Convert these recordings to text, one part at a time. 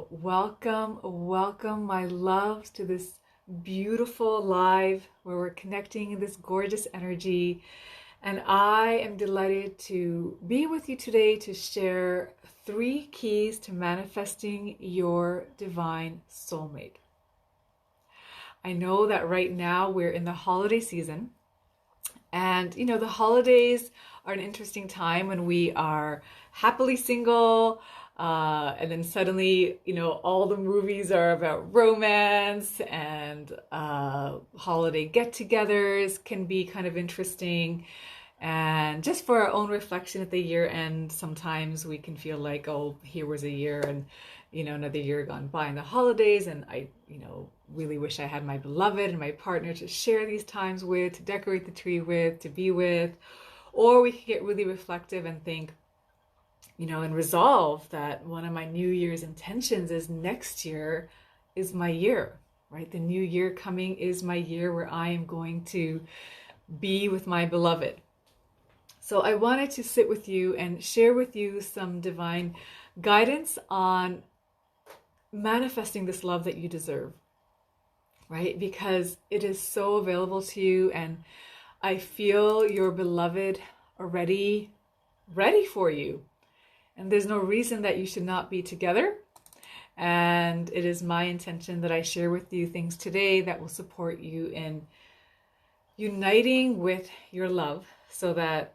welcome, my loves, to this beautiful live where we're connecting in this gorgeous energy. And I am delighted to be with you today to share 3 keys to manifesting your divine soulmate. I know that right now we're in the holiday season, and the holidays are an interesting time when we are happily single. And then suddenly, all the movies are about romance, and holiday get-togethers can be kind of interesting. And just for our own reflection at the year end, sometimes we can feel like, oh, here was a year and, another year gone by in the holidays. And I, really wish I had my beloved and my partner to share these times with, to decorate the tree with, to be with. Or we can get really reflective and think, and resolve that one of my New Year's intentions is next year is my year, right? The new year coming is my year where I am going to be with my beloved. So I wanted to sit with you and share with you some divine guidance on manifesting this love that you deserve, right? Because it is so available to you, and I feel your beloved already ready for you. And there's no reason that you should not be together. And it is my intention that I share with you things today that will support you in uniting with your love, so that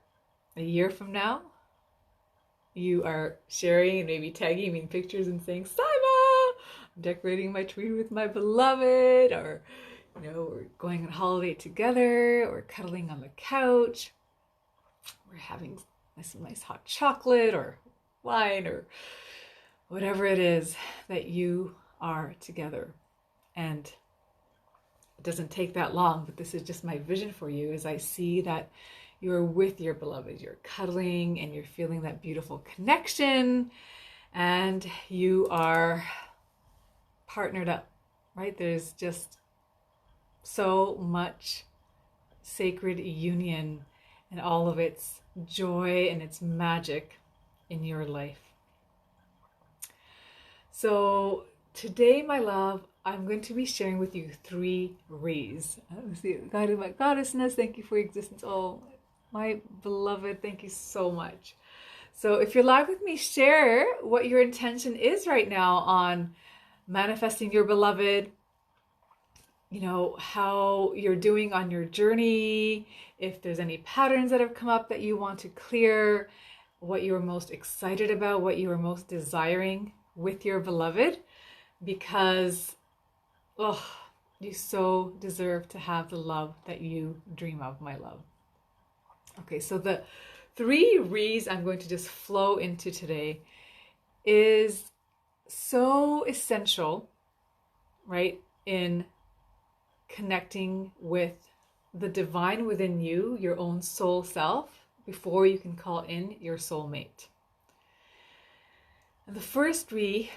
a year from now, you are sharing and maybe tagging me in pictures and saying, Syma, I'm decorating my tree with my beloved, or, we're going on holiday together, or cuddling on the couch, we're having some nice hot chocolate or wine, or whatever it is that you are together. And it doesn't take that long, but this is just my vision for you, as I see that you're with your beloved, you're cuddling and you're feeling that beautiful connection, and you are partnered up, right? There's just so much sacred union and all of its joy and its magic in your life. So today, my love, I'm going to be sharing with you 3 Re's. Guided by goddessness, thank you for your existence. Oh, my beloved, thank you so much. So if you're live with me, share what your intention is right now on manifesting your beloved, how you're doing on your journey, if there's any patterns that have come up that you want to clear, what you are most excited about, what you are most desiring with your beloved, because, you so deserve to have the love that you dream of, my love. Okay, so the 3 Re's I'm going to just flow into today is so essential, right, in connecting with the divine within you, your own soul self, before you can call in your soulmate. And the first Re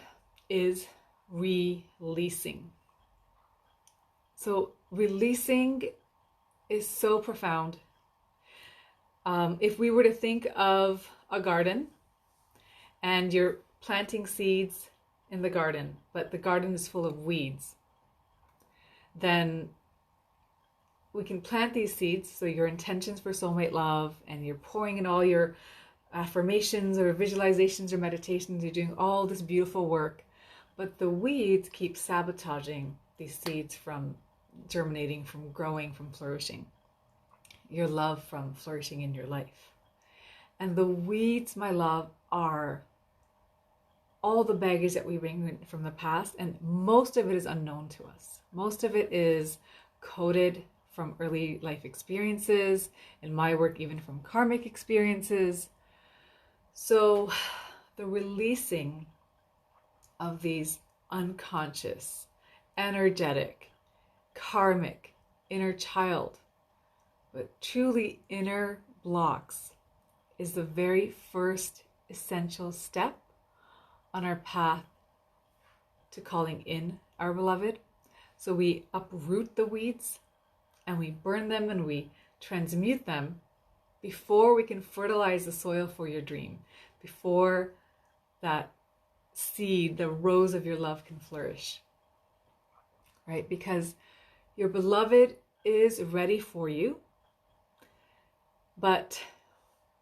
is releasing. So releasing is so profound. If we were to think of a garden, and you're planting seeds in the garden, but the garden is full of weeds, then we can plant these seeds, so your intentions for soulmate love, and you're pouring in all your affirmations or visualizations or meditations, you're doing all this beautiful work, but the weeds keep sabotaging these seeds from germinating, from growing, from flourishing, your love from flourishing in your life. And the weeds, my love, are all the baggage that we bring from the past, and most of it is unknown to us. Most of it is coded from early life experiences, in my work even from karmic experiences. So the releasing of these unconscious, energetic, karmic, inner child, but truly inner blocks is the very first essential step on our path to calling in our beloved. So we uproot the weeds and we burn them and we transmute them before we can fertilize the soil for your dream, before that seed, the rose of your love can flourish, right? Because your beloved is ready for you, but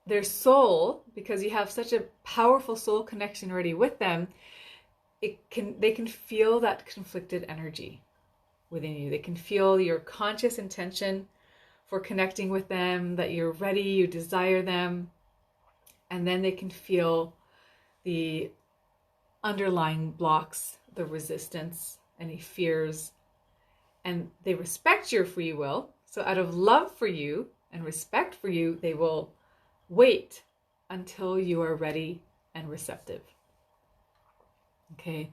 their soul, because you have such a powerful soul connection already with them, they can feel that conflicted energy within you. They can feel your conscious intention for connecting with them, that you're ready, you desire them, and then they can feel the underlying blocks, the resistance, any fears, and they respect your free will. So out of love for you and respect for you, they will wait until you are ready and receptive. Okay.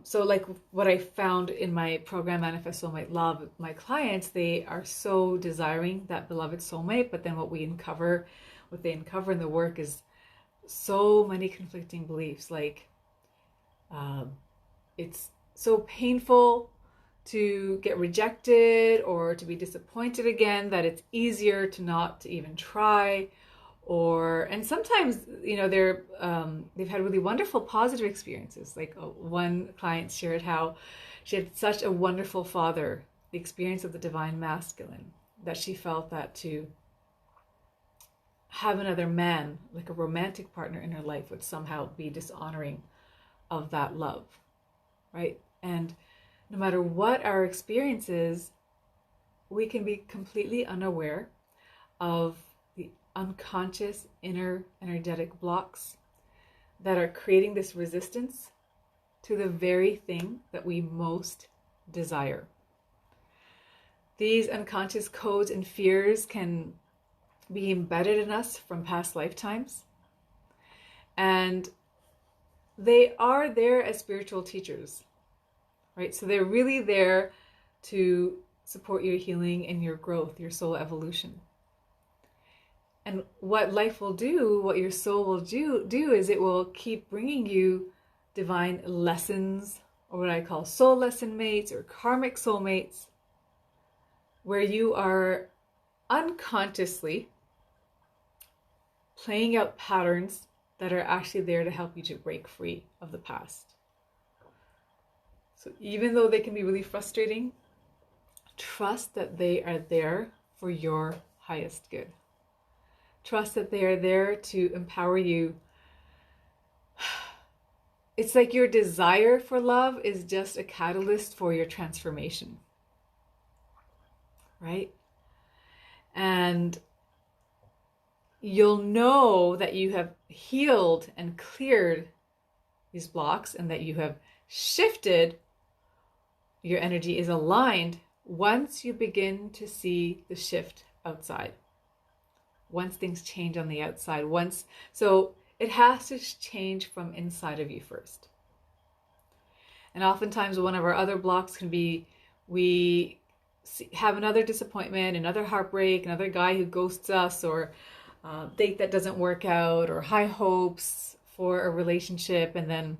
So like what I found in my program, Manifest Soulmate Love, my clients, they are so desiring that beloved soulmate, but then what they uncover in the work is so many conflicting beliefs. Like, it's so painful to get rejected or to be disappointed again that it's easier to not to even try. And sometimes, you know, they've had really wonderful positive experiences. Like one client shared how she had such a wonderful father, the experience of the divine masculine, that she felt that to have another man, like a romantic partner in her life, would somehow be dishonoring of that love, right? And no matter what our experience is, we can be completely unaware of the unconscious inner energetic blocks that are creating this resistance to the very thing that we most desire. These unconscious codes and fears can be embedded in us from past lifetimes, and they are there as spiritual teachers, right? So they're really there to support your healing and your growth, your soul evolution. And what life will do, what your soul will do is it will keep bringing you divine lessons, or what I call soul lesson mates or karmic soulmates, where you are unconsciously playing out patterns that are actually there to help you to break free of the past. So even though they can be really frustrating, trust that they are there for your highest good. Trust that they are there to empower you. It's like your desire for love is just a catalyst for your transformation, right? And you'll know that you have healed and cleared these blocks and that you have shifted, your energy is aligned once you begin to see the shift outside. Once things change on the outside, so it has to change from inside of you first. And oftentimes one of our other blocks can be, we have another disappointment, another heartbreak, another guy who ghosts us, or date that doesn't work out, or high hopes for a relationship and then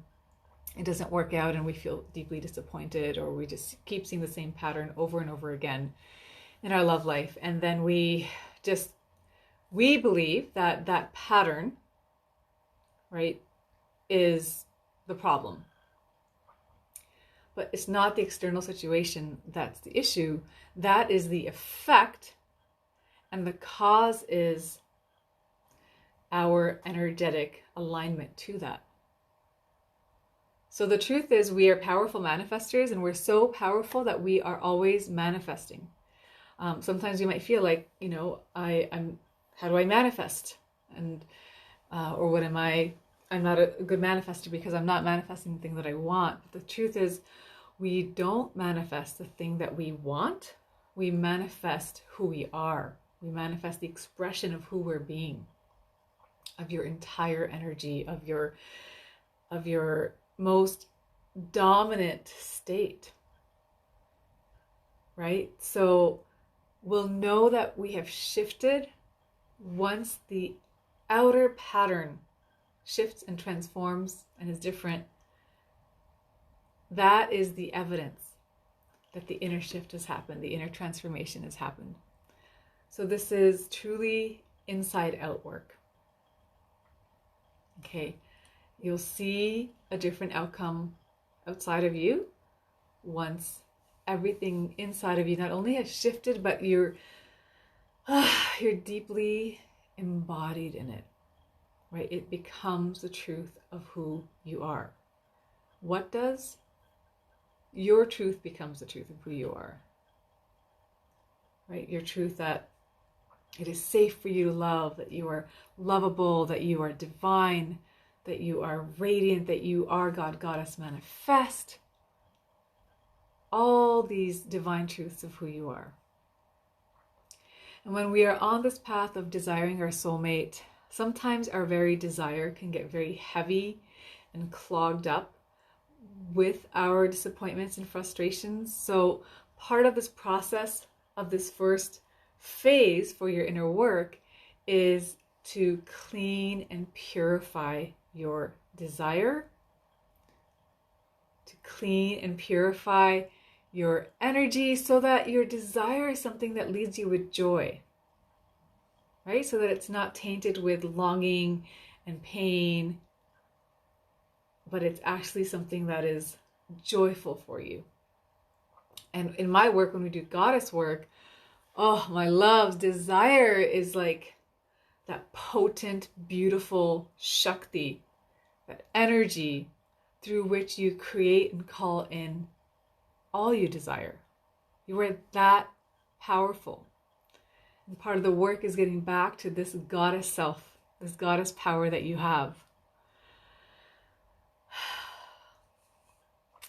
it doesn't work out and we feel deeply disappointed, or we just keep seeing the same pattern over and over again in our love life. And then we believe that that pattern, right, is the problem. But it's not the external situation that's the issue. That is the effect, and the cause is our energetic alignment to that. So the truth is, we are powerful manifestors, and we're so powerful that we are always manifesting. Sometimes you might feel like, you know, how do I manifest? And or what am I? I'm not a good manifester because I'm not manifesting the thing that I want. But the truth is, we don't manifest the thing that we want. We manifest who we are. We manifest the expression of who we're being, of your entire energy, of your most dominant state, right? So we'll know that we have shifted once the outer pattern shifts and transforms and is different. That is the evidence that the inner shift has happened, the inner transformation has happened. So this is truly inside out work. Okay, you'll see a different outcome outside of you once everything inside of you not only has shifted, but you're deeply embodied in it, right? It becomes the truth of who you are. What does? Your truth becomes the truth of who you are, right? Your truth that it is safe for you to love, that you are lovable, that you are divine, that you are radiant, that you are God, Goddess, manifest. All these divine truths of who you are. And when we are on this path of desiring our soulmate, sometimes our very desire can get very heavy and clogged up with our disappointments and frustrations. So part of this process of this first phase for your inner work is to clean and purify your desire, to clean and purify your energy so that your desire is something that leads you with joy, right? So that it's not tainted with longing and pain, but it's actually something that is joyful for you. And in my work, when we do goddess work, oh, my loves, desire is like that potent, beautiful Shakti, that energy through which you create and call in all you desire. You are that powerful. And part of the work is getting back to this goddess self, this goddess power that you have.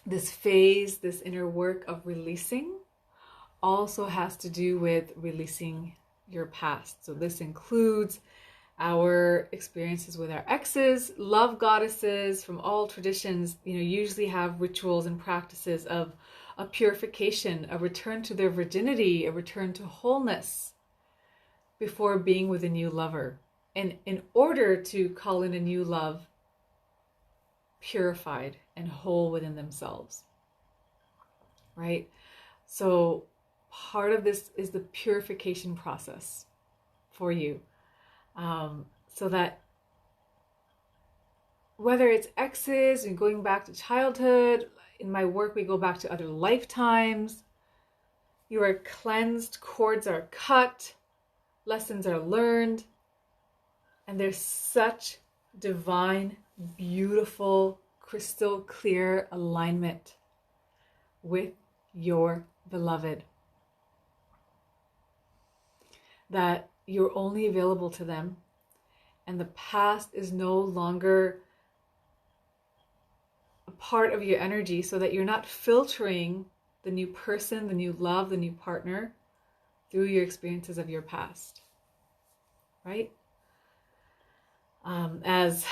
This phase, this inner work of releasing also has to do with releasing your past. So this includes our experiences with our exes. Love goddesses from all traditions, usually have rituals and practices of a purification, a return to their virginity, a return to wholeness before being with a new lover. And in order to call in a new love, purified and whole within themselves, right? So part of this is the purification process for you. So that whether it's exes and going back to childhood, in my work we go back to other lifetimes, you are cleansed, cords are cut, lessons are learned, and there's such divine, beautiful, crystal clear alignment with your beloved that you're only available to them, and the past is no longer a part of your energy, so that you're not filtering the new person, the new love, the new partner through your experiences of your past, right? As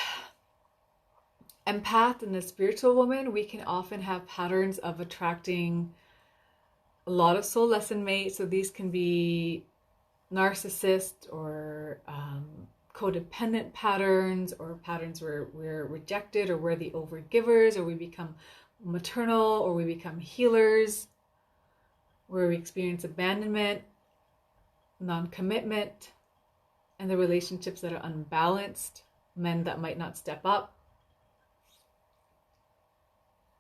empath and a spiritual woman, we can often have patterns of attracting a lot of soul lesson mates. So these can be narcissist or codependent patterns, or patterns where we're rejected, or we're the overgivers, or we become maternal, or we become healers, where we experience abandonment, non-commitment, and the relationships that are unbalanced, men that might not step up.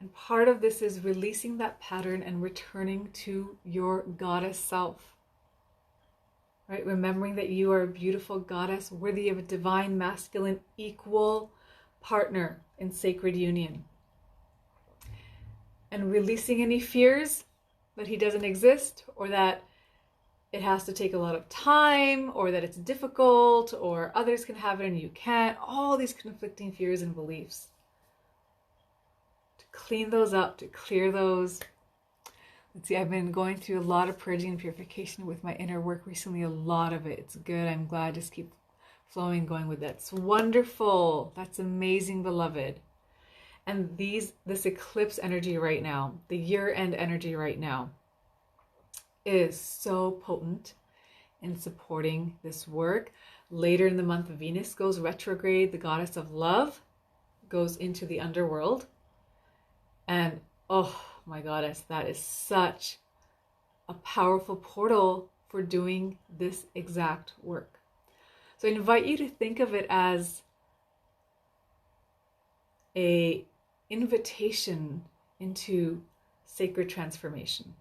And part of this is releasing that pattern and returning to your goddess self. Right? Remembering that you are a beautiful goddess, worthy of a divine, masculine, equal partner in sacred union. And releasing any fears that he doesn't exist, or that it has to take a lot of time, or that it's difficult, or others can have it and you can't. All these conflicting fears and beliefs. To clean those up, to clear those. Let's see, I've been going through a lot of purging and purification with my inner work recently, a lot of it. It's good. I'm glad. Just keep flowing, going with that. It's wonderful. That's amazing, beloved. And this eclipse energy right now, the year-end energy right now, is so potent in supporting this work. Later in the month, Venus goes retrograde. The goddess of love goes into the underworld. And oh my goddess, that is such a powerful portal for doing this exact work. So I invite you to think of it as a invitation into sacred transformation.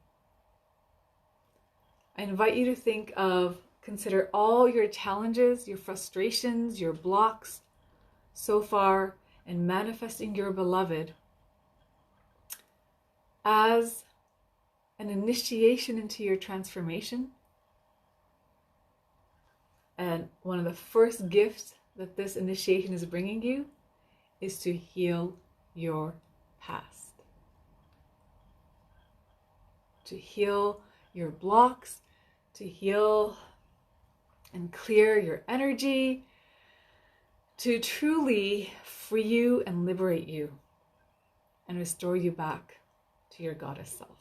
I invite you to consider all your challenges, your frustrations, your blocks so far in manifesting your beloved as an initiation into your transformation. And one of the first gifts that this initiation is bringing you is to heal your past. To heal your blocks, to heal and clear your energy, to truly free you and liberate you and restore you back to your goddess self.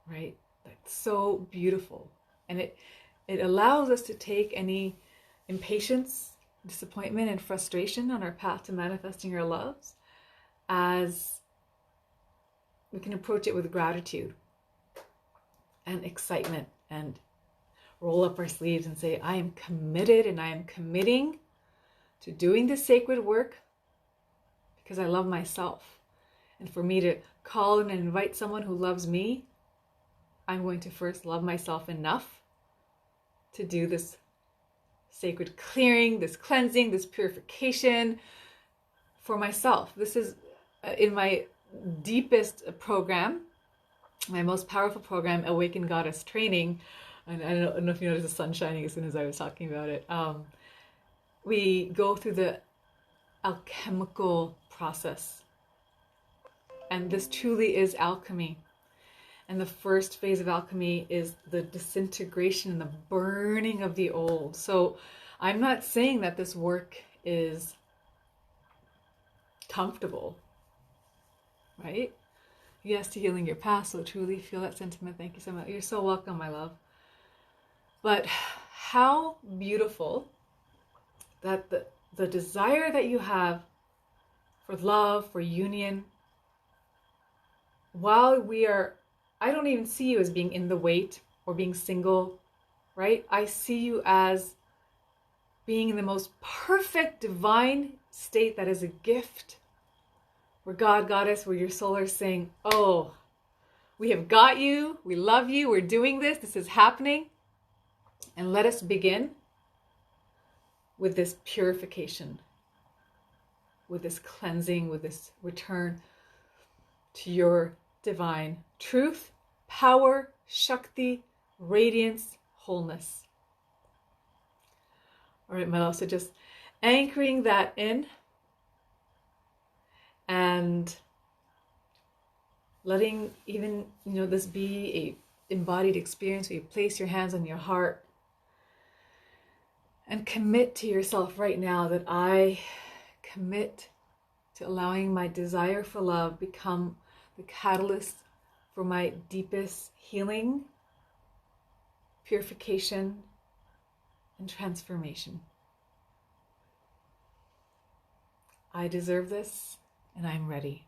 Right? That's so beautiful. And it allows us to take any impatience, disappointment, and frustration on our path to manifesting our loves as we can approach it with gratitude and excitement and roll up our sleeves and say, I am committed and I am committing to doing this sacred work because I love myself. And for me to call in and invite someone who loves me, I'm going to first love myself enough to do this sacred clearing, this cleansing, this purification for myself. This is in my deepest program, my most powerful program, Awakened Goddess Training. And I don't know if you noticed the sun shining as soon as I was talking about it. We go through the alchemical process. And this truly is alchemy. And the first phase of alchemy is the disintegration and the burning of the old. So I'm not saying that this work is comfortable, right? Yes, to healing your past. So truly feel that sentiment. Thank you so much. You're so welcome, my love. But how beautiful that the desire that you have for love, for union, while I don't even see you as being in the wait or being single, right? I see you as being in the most perfect divine state that is a gift. Where God, Goddess, where your soul is saying, oh, we have got you, we love you, we're doing this is happening. And let us begin with this purification, with this cleansing, with this return to your divine truth, power, Shakti, radiance, wholeness. All right, my love, so just anchoring that in and letting even, this be a embodied experience where you place your hands on your heart and commit to yourself right now that I commit to allowing my desire for love become the catalyst for my deepest healing, purification, and transformation. I deserve this, and I'm ready.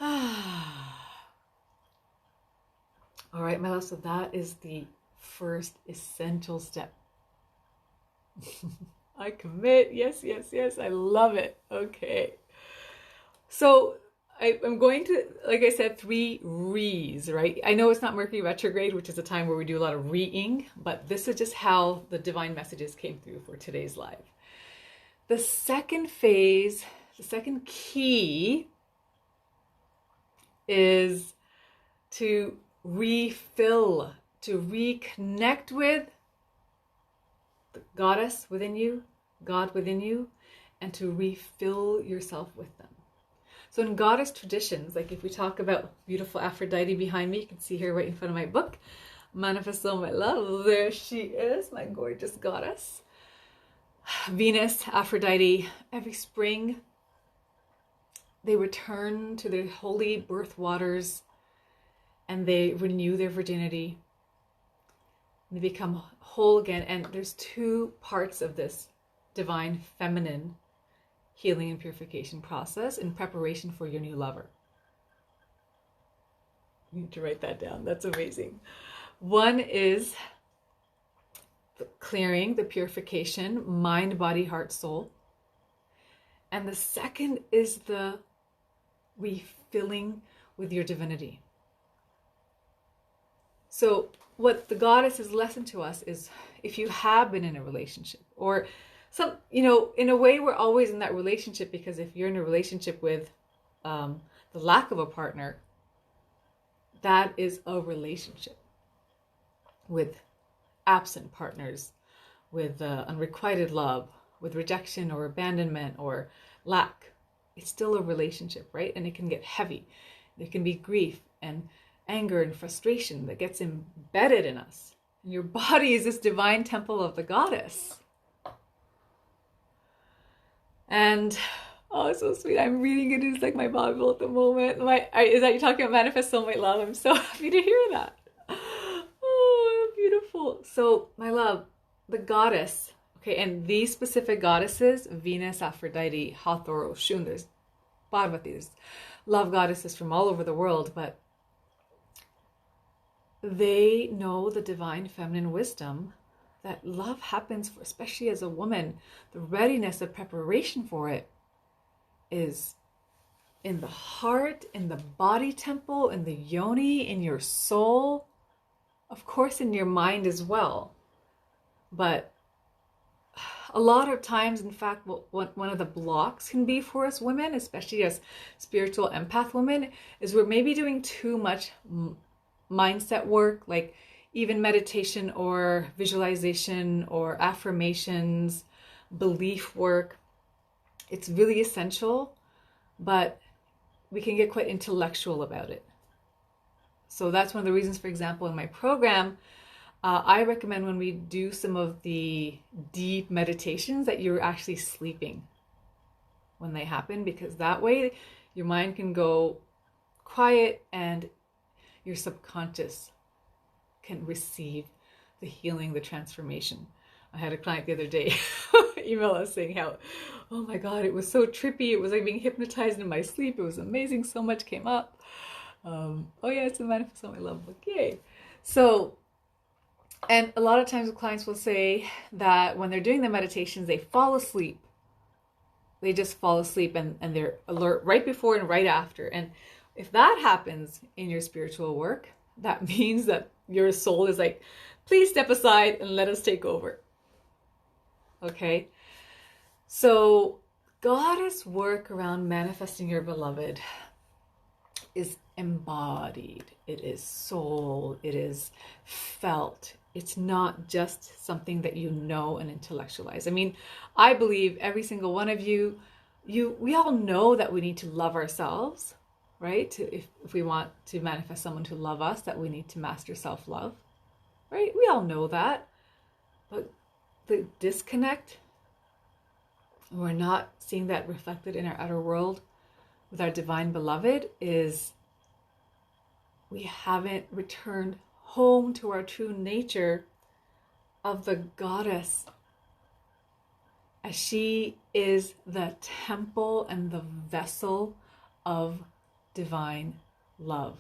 All right, my love, so that is the first essential step. I commit. Yes, yes, yes. I love it. Okay. So I'm going to, like I said, 3 re's, right? I know it's not Mercury retrograde, which is a time where we do a lot of reing, but this is just how the divine messages came through for today's live. The second phase, the second key is to refill, to reconnect with the goddess within you, God within you, and to refill yourself with them. So in goddess traditions, like if we talk about beautiful Aphrodite behind me, you can see her right in front of my book, Manifest Soulmate Love. There she is, my gorgeous goddess. Venus, Aphrodite, every spring, they return to their holy birth waters and they renew their virginity. They become whole again. And there's 2 parts of this divine feminine healing and purification process in preparation for your new lover. You need to write that down. That's amazing. One is the clearing, the purification, mind, body, heart, soul. And the second is the refilling with your divinity. So what the goddess's lesson to us is, if you have been in a relationship, or some, in a way we're always in that relationship, because if you're in a relationship with the lack of a partner, that is a relationship. With absent partners, with unrequited love, with rejection or abandonment or lack, it's still a relationship, right? And it can get heavy. There can be grief and anger and frustration that gets embedded in us. And your body is this divine temple of the goddess. And oh, it's so sweet. I'm reading it. It's like my Bible at the moment. Is that you're talking about manifest soulmate love? I'm so happy to hear that. Oh, beautiful. So, my love, the goddess. Okay, and these specific goddesses, Venus, Aphrodite, Hathor, Oshun, there's Parvati, there's love goddesses from all over the world, but they know the divine feminine wisdom that love happens for, especially as a woman. The readiness, the preparation for it is in the heart, in the body temple, in the yoni, in your soul, of course in your mind as well. But a lot of times, in fact, what one of the blocks can be for us women, especially as spiritual empath women, is we're maybe doing too much mindset work, like even meditation or visualization or affirmations, belief work. It's really essential, but we can get quite intellectual about it. So that's one of the reasons, for example, in my program, I recommend when we do some of the deep meditations that you're actually sleeping when they happen, because that way your mind can go quiet and your subconscious can receive the healing, the transformation. I had a client the other day email us saying how, oh my God, it was so trippy. It was like being hypnotized in my sleep. It was amazing. So much came up. Oh yeah, it's the manifest soulmate love book. Yay. So, and a lot of times clients will say that when they're doing the meditations, they fall asleep. They just fall asleep and they're alert right before and right after. And if that happens in your spiritual work, that means that your soul is like, please step aside and let us take over. Okay? So goddess work around manifesting your beloved is embodied. It is soul. It is felt. It's not just something that you know and intellectualize. I mean, I believe every single one of you, we all know that we need to love ourselves, right? If we want to manifest someone to love us, that we need to master self-love, right? We all know that. But the disconnect, we're not seeing that reflected in our outer world with our divine beloved, is we haven't returned home to our true nature of the goddess, as she is the temple and the vessel of divine love.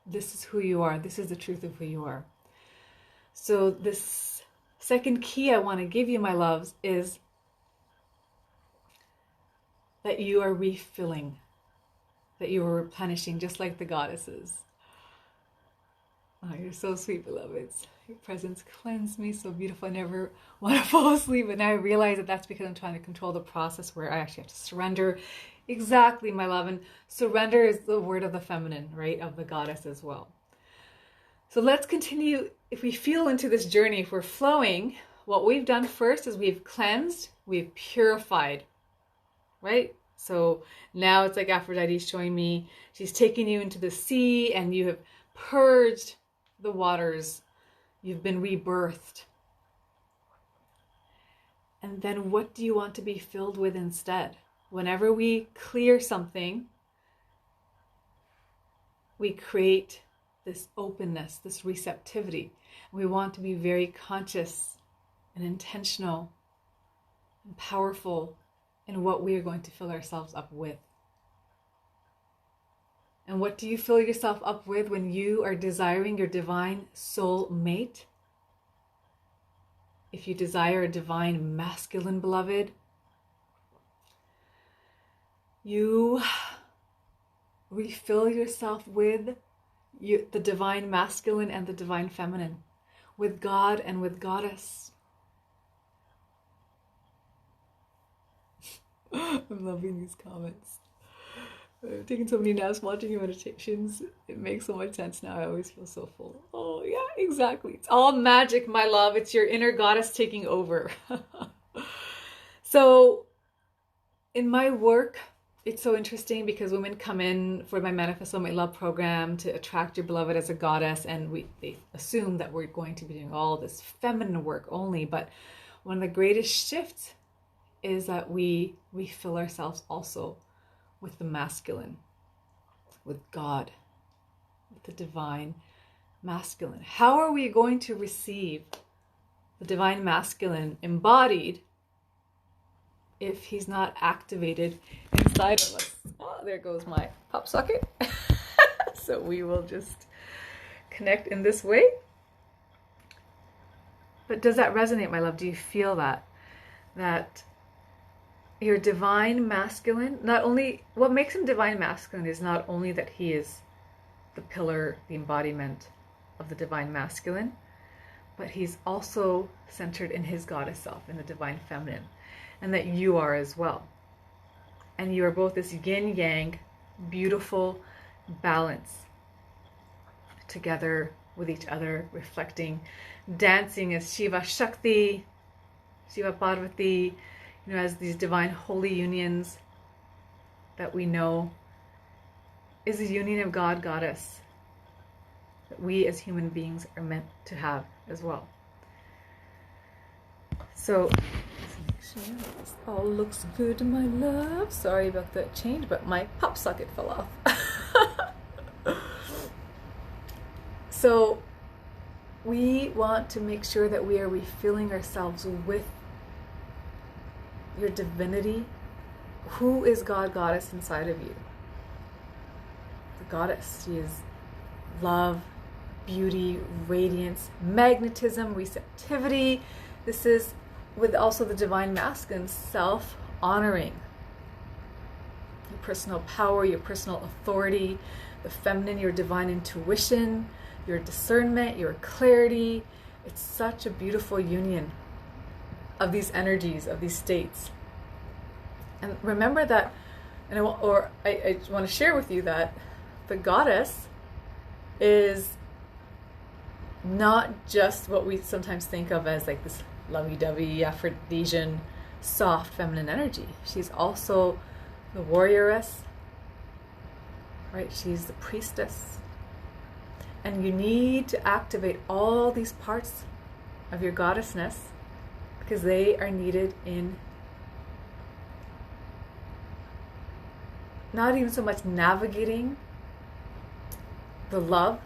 This is who you are. This is the truth of who you are. So this second key I want to give you, my loves, is that you are refilling, that you are replenishing, just like the goddesses. Oh, you're so sweet, beloveds. Your presence cleansed me, so beautiful. I never want to fall asleep. And I realize that that's because I'm trying to control the process where I actually have to surrender. Exactly, my love. And surrender is the word of the feminine, right? Of the goddess as well. So let's continue. If we feel into this journey, if we're flowing, what we've done first is we've cleansed, we've purified, right? So now it's like Aphrodite's showing me, she's taking you into the sea and you have purged the waters. You've been rebirthed. And then what do you want to be filled with instead? Whenever we clear something, we create this openness, this receptivity. We want to be very conscious and intentional and powerful in what we are going to fill ourselves up with. And what do you fill yourself up with when you are desiring your divine soul mate? if you desire a divine masculine beloved, you refill yourself with the divine masculine and the divine feminine, with God and with Goddess. I'm loving these comments. I've taken so many naps watching your meditations. It makes so much sense now. I always feel so full. Oh yeah, exactly. It's all magic, my love. It's your inner goddess taking over. So in my work, it's so interesting because women come in for my Manifest Soulmate Love program to attract your beloved as a goddess, and they assume that we're going to be doing all this feminine work only. But one of the greatest shifts is that we fill ourselves also with the masculine, with God, with the divine masculine. How are we going to receive the divine masculine embodied if he's not activated inside of us? Oh, there goes my pop socket. So we will just connect in this way. But does that resonate, my love? Do you feel that? That your divine masculine, not only, what makes him divine masculine is not only that he is the pillar, the embodiment of the divine masculine, but he's also centered in his goddess self, in the divine feminine, and that you are as well. And you are both this yin-yang, beautiful balance together with each other, reflecting, dancing as Shiva Shakti, Shiva Parvati, as these divine holy unions that we know is a union of God, Goddess, that we as human beings are meant to have as well. So let's make sure this all looks good, my love. Sorry about the change, but my pop socket fell off. So we want to make sure that we are refilling ourselves with your divinity. Who is God, Goddess inside of you? The Goddess. She is love, beauty, radiance, magnetism, receptivity. This is with also the divine masculine, self-honoring. Your personal power, your personal authority. The feminine, your divine intuition, your discernment, your clarity. It's such a beautiful union of these energies, of these states. And remember that, and I want to share with you that the goddess is not just what we sometimes think of as like this lovey-dovey, Aphrodisian, soft feminine energy. She's also the warrioress, right? She's the priestess. And you need to activate all these parts of your goddessness, because they are needed in not even so much navigating the love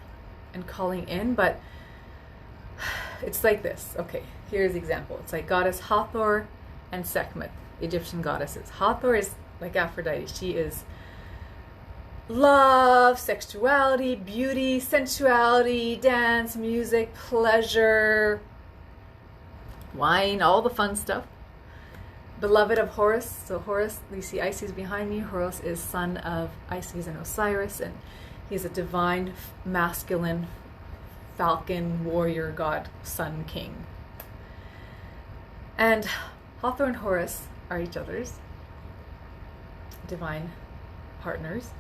and calling in, but it's like this. Okay, here's the example. It's like Goddess Hathor and Sekhmet, Egyptian goddesses. Hathor is like Aphrodite. She is love, sexuality, beauty, sensuality, dance, music, pleasure, wine, all the fun stuff. Beloved of Horus. So Horus, you see Isis behind me. Horus is son of Isis and Osiris, and he's a divine masculine falcon warrior god, sun king. And Hathor and Horus are each other's divine partners.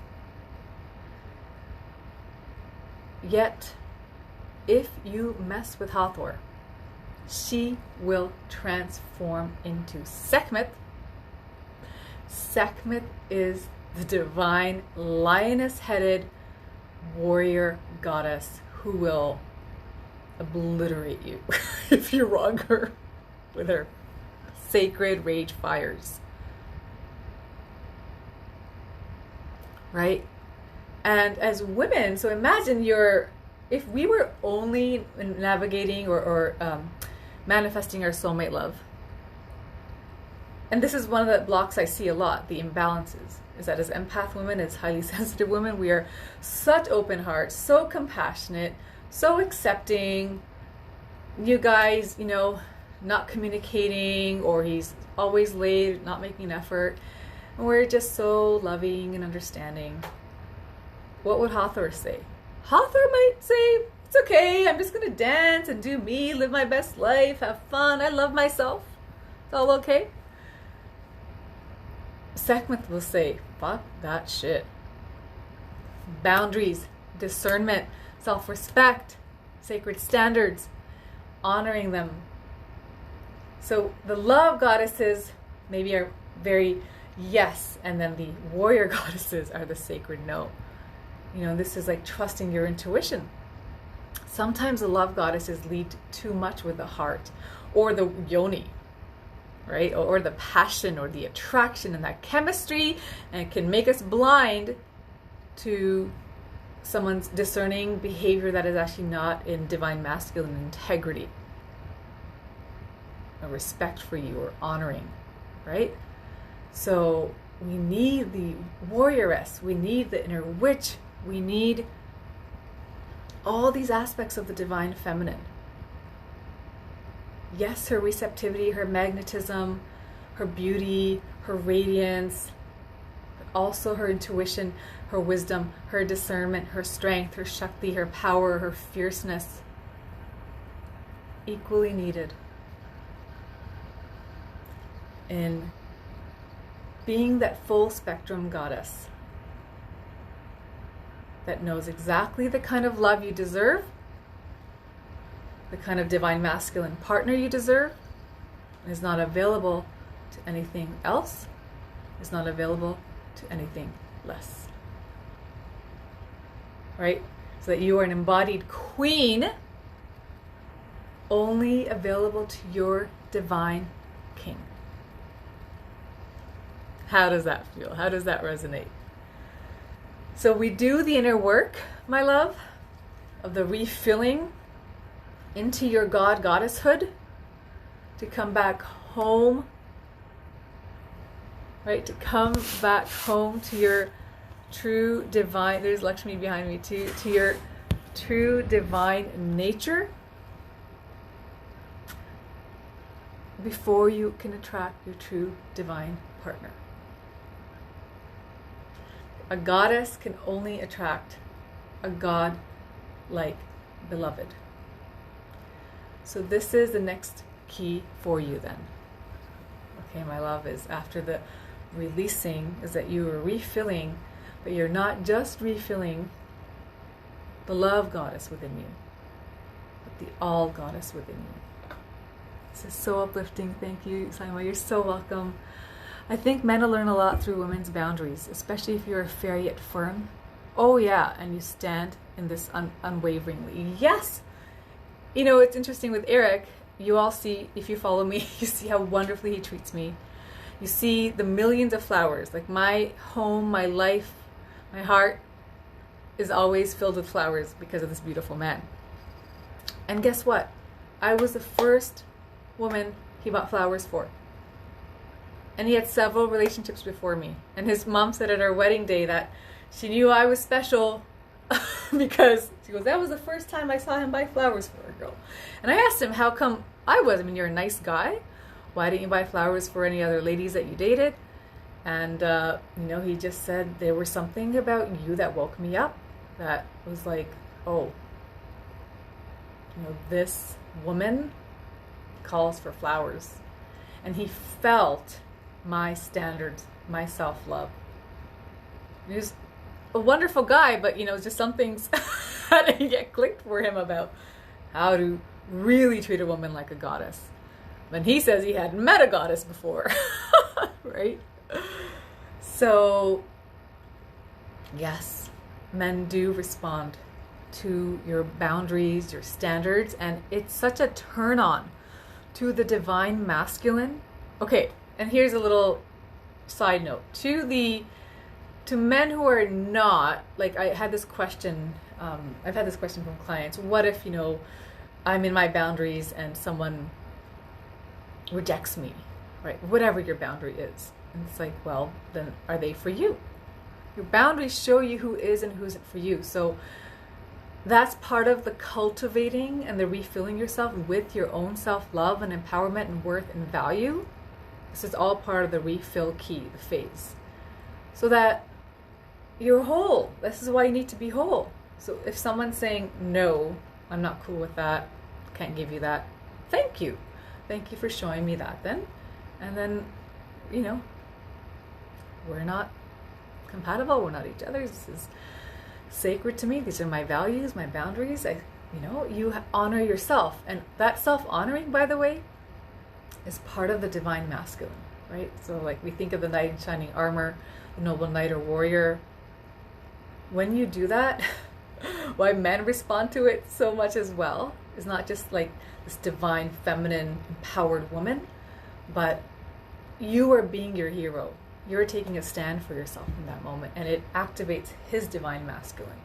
Yet, if you mess with Hathor, she will transform into Sekhmet. Sekhmet is the divine lioness-headed warrior goddess who will obliterate you if you wrong her with her sacred rage fires. Right? And as women, so imagine if we were only navigating or manifesting our soulmate love, and this is one of the blocks I see a lot, the imbalances, is that as empath women, as highly sensitive women, we are such open hearts, so compassionate, so accepting. You guys, not communicating, or he's always late, not making an effort, and we're just so loving and understanding, what would Hathor say? Hathor might say, it's okay, I'm just going to dance and do me, live my best life, have fun, I love myself, it's all okay. Sekhmet will say, fuck that shit. Boundaries, discernment, self-respect, sacred standards, honoring them. So the love goddesses maybe are very yes, and then the warrior goddesses are the sacred no. You know, this is like trusting your intuition. Sometimes the love goddesses lead too much with the heart or the yoni, right? Or the passion or the attraction and that chemistry, and it can make us blind to someone's discerning behavior that is actually not in divine masculine integrity, a respect for you or honoring, right? So we need the warrioress, we need the inner witch, we need all these aspects of the divine feminine. Yes, her receptivity, her magnetism, her beauty, her radiance, but also her intuition, her wisdom, her discernment, her strength, her Shakti, her power, her fierceness, equally needed in being that full spectrum goddess that knows exactly the kind of love you deserve, the kind of divine masculine partner you deserve, and is not available to anything else, is not available to anything less. Right? So that you are an embodied queen, only available to your divine king. How does that feel? How does that resonate? So we do the inner work, my love, of the refilling into your God goddesshood to come back home, right? To come back home to your true divine, there's Lakshmi behind me too, to your true divine nature before you can attract your true divine partner. A goddess can only attract a God-like beloved. So this is the next key for you then. Okay, my love, is after the releasing, is that you are refilling, but you're not just refilling the love goddess within you, but the all goddess within you. This is so uplifting. Thank you, Syma. You're so welcome. I think men will learn a lot through women's boundaries, especially if you're a fairy yet firm. Oh yeah, and you stand in this unwaveringly. Yes! You know, it's interesting with Eric, you all see, if you follow me, you see how wonderfully he treats me. You see the millions of flowers. Like my home, my life, my heart is always filled with flowers because of this beautiful man. And guess what? I was the first woman he bought flowers for. And he had several relationships before me. And his mom said at our wedding day that she knew I was special because she goes, that was the first time I saw him buy flowers for a girl. And I asked him how come I was. I mean, you're a nice guy. Why didn't you buy flowers for any other ladies that you dated? And, you know, he just said there was something about you that woke me up. That was like, oh, you know, this woman calls for flowers. And he felt my standards, my self-love. He was a wonderful guy, but you know, just some things had to get clicked for him about how to really treat a woman like a goddess. When he says he hadn't met a goddess before, right? So, yes, men do respond to your boundaries, your standards, and it's such a turn on to the divine masculine. Okay, and here's a little side note to men who are not, like I had this question, I've had this question from clients, what if, you know, I'm in my boundaries and someone rejects me, right? Whatever your boundary is. And it's like, well, then are they for you? Your boundaries show you who is and who isn't for you. So that's part of the cultivating and the refilling yourself with your own self-love and empowerment and worth and value. This is all part of the refill key, the phase. So that you're whole. This is why you need to be whole. So if someone's saying, no, I'm not cool with that, can't give you that, thank you. Thank you for showing me that then. And then, you know, we're not compatible. We're not each other's. This is sacred to me. These are my values, my boundaries. You honor yourself. And that self-honoring, by the way, is part of the divine masculine, right? So like we think of the knight in shining armor, the noble knight or warrior. When you do that, why men respond to it so much as well is not just like this divine, feminine, empowered woman, but you are being your hero. You're taking a stand for yourself in that moment, and it activates his divine masculine.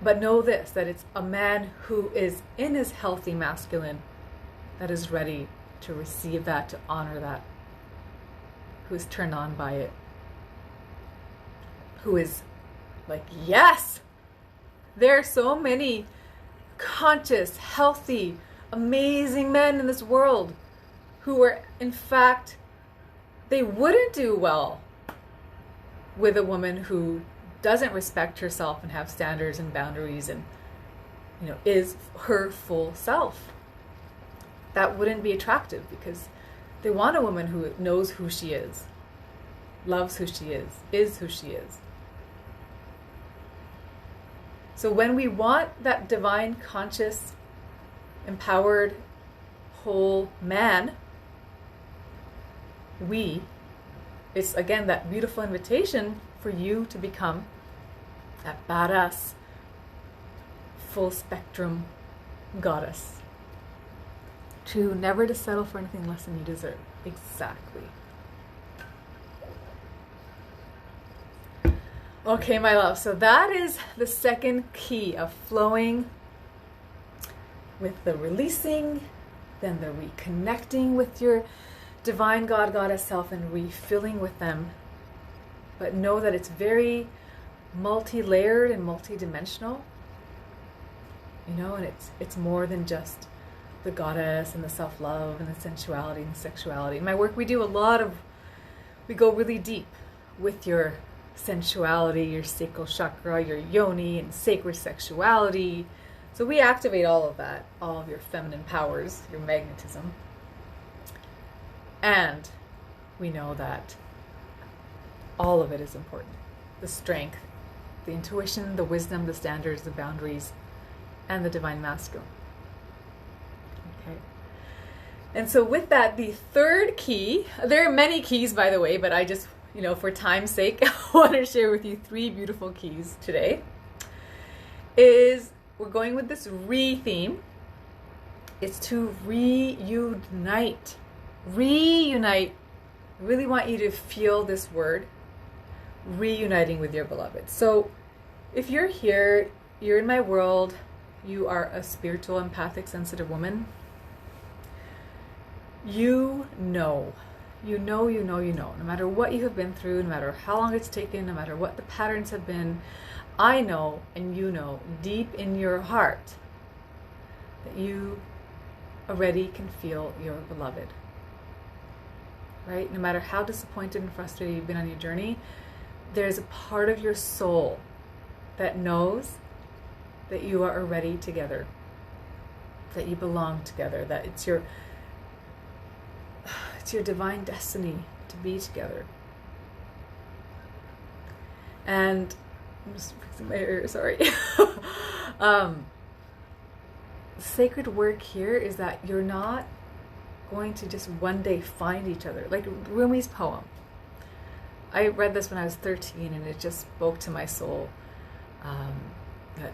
But know this, that it's a man who is in his healthy masculine that is ready to receive that, to honor that, who is turned on by it, who is like, yes, there are so many conscious, healthy, amazing men in this world who are, in fact, they wouldn't do well with a woman who doesn't respect herself and have standards and boundaries and, you know, is her full self. That wouldn't be attractive because they want a woman who knows who she is, loves who she is who she is. So when we want that divine, conscious, empowered, whole man, it's again that beautiful invitation for you to become that badass, full spectrum goddess. Never to settle for anything less than you deserve. Exactly. Okay, my love. So that is the second key of flowing with the releasing, then the reconnecting with your divine God, goddess self, and refilling with them. But know that it's very multi-layered and multi-dimensional. You know, and it's more than just the goddess and the self-love and the sensuality and the sexuality. In my work, we go really deep with your sensuality, your sacral chakra, your yoni, and sacred sexuality. So we activate all of that, all of your feminine powers, your magnetism. And we know that all of it is important. The strength, the intuition, the wisdom, the standards, the boundaries, and the divine masculine. Okay. And so with that, the third key, there are many keys, by the way, but I just, for time's sake, I want to share with you 3 beautiful keys today. We're going with this theme. It's to reunite. Reunite. I really want you to feel this word, reuniting with your beloved. So if you're here, you're in my world, you are a spiritual, empathic, sensitive woman, you know, no matter what you have been through, no matter how long it's taken, no matter what the patterns have been, I know and you know deep in your heart that you already can feel your beloved. Right? No matter how disappointed and frustrated you've been on your journey, there's a part of your soul that knows that you are already together, that you belong together, that it's your divine destiny to be together. And I'm just fixing my hair, sorry. Sacred work here is that you're not going to just one day find each other. Like Rumi's poem. I read this when I was 13 and it just spoke to my soul. That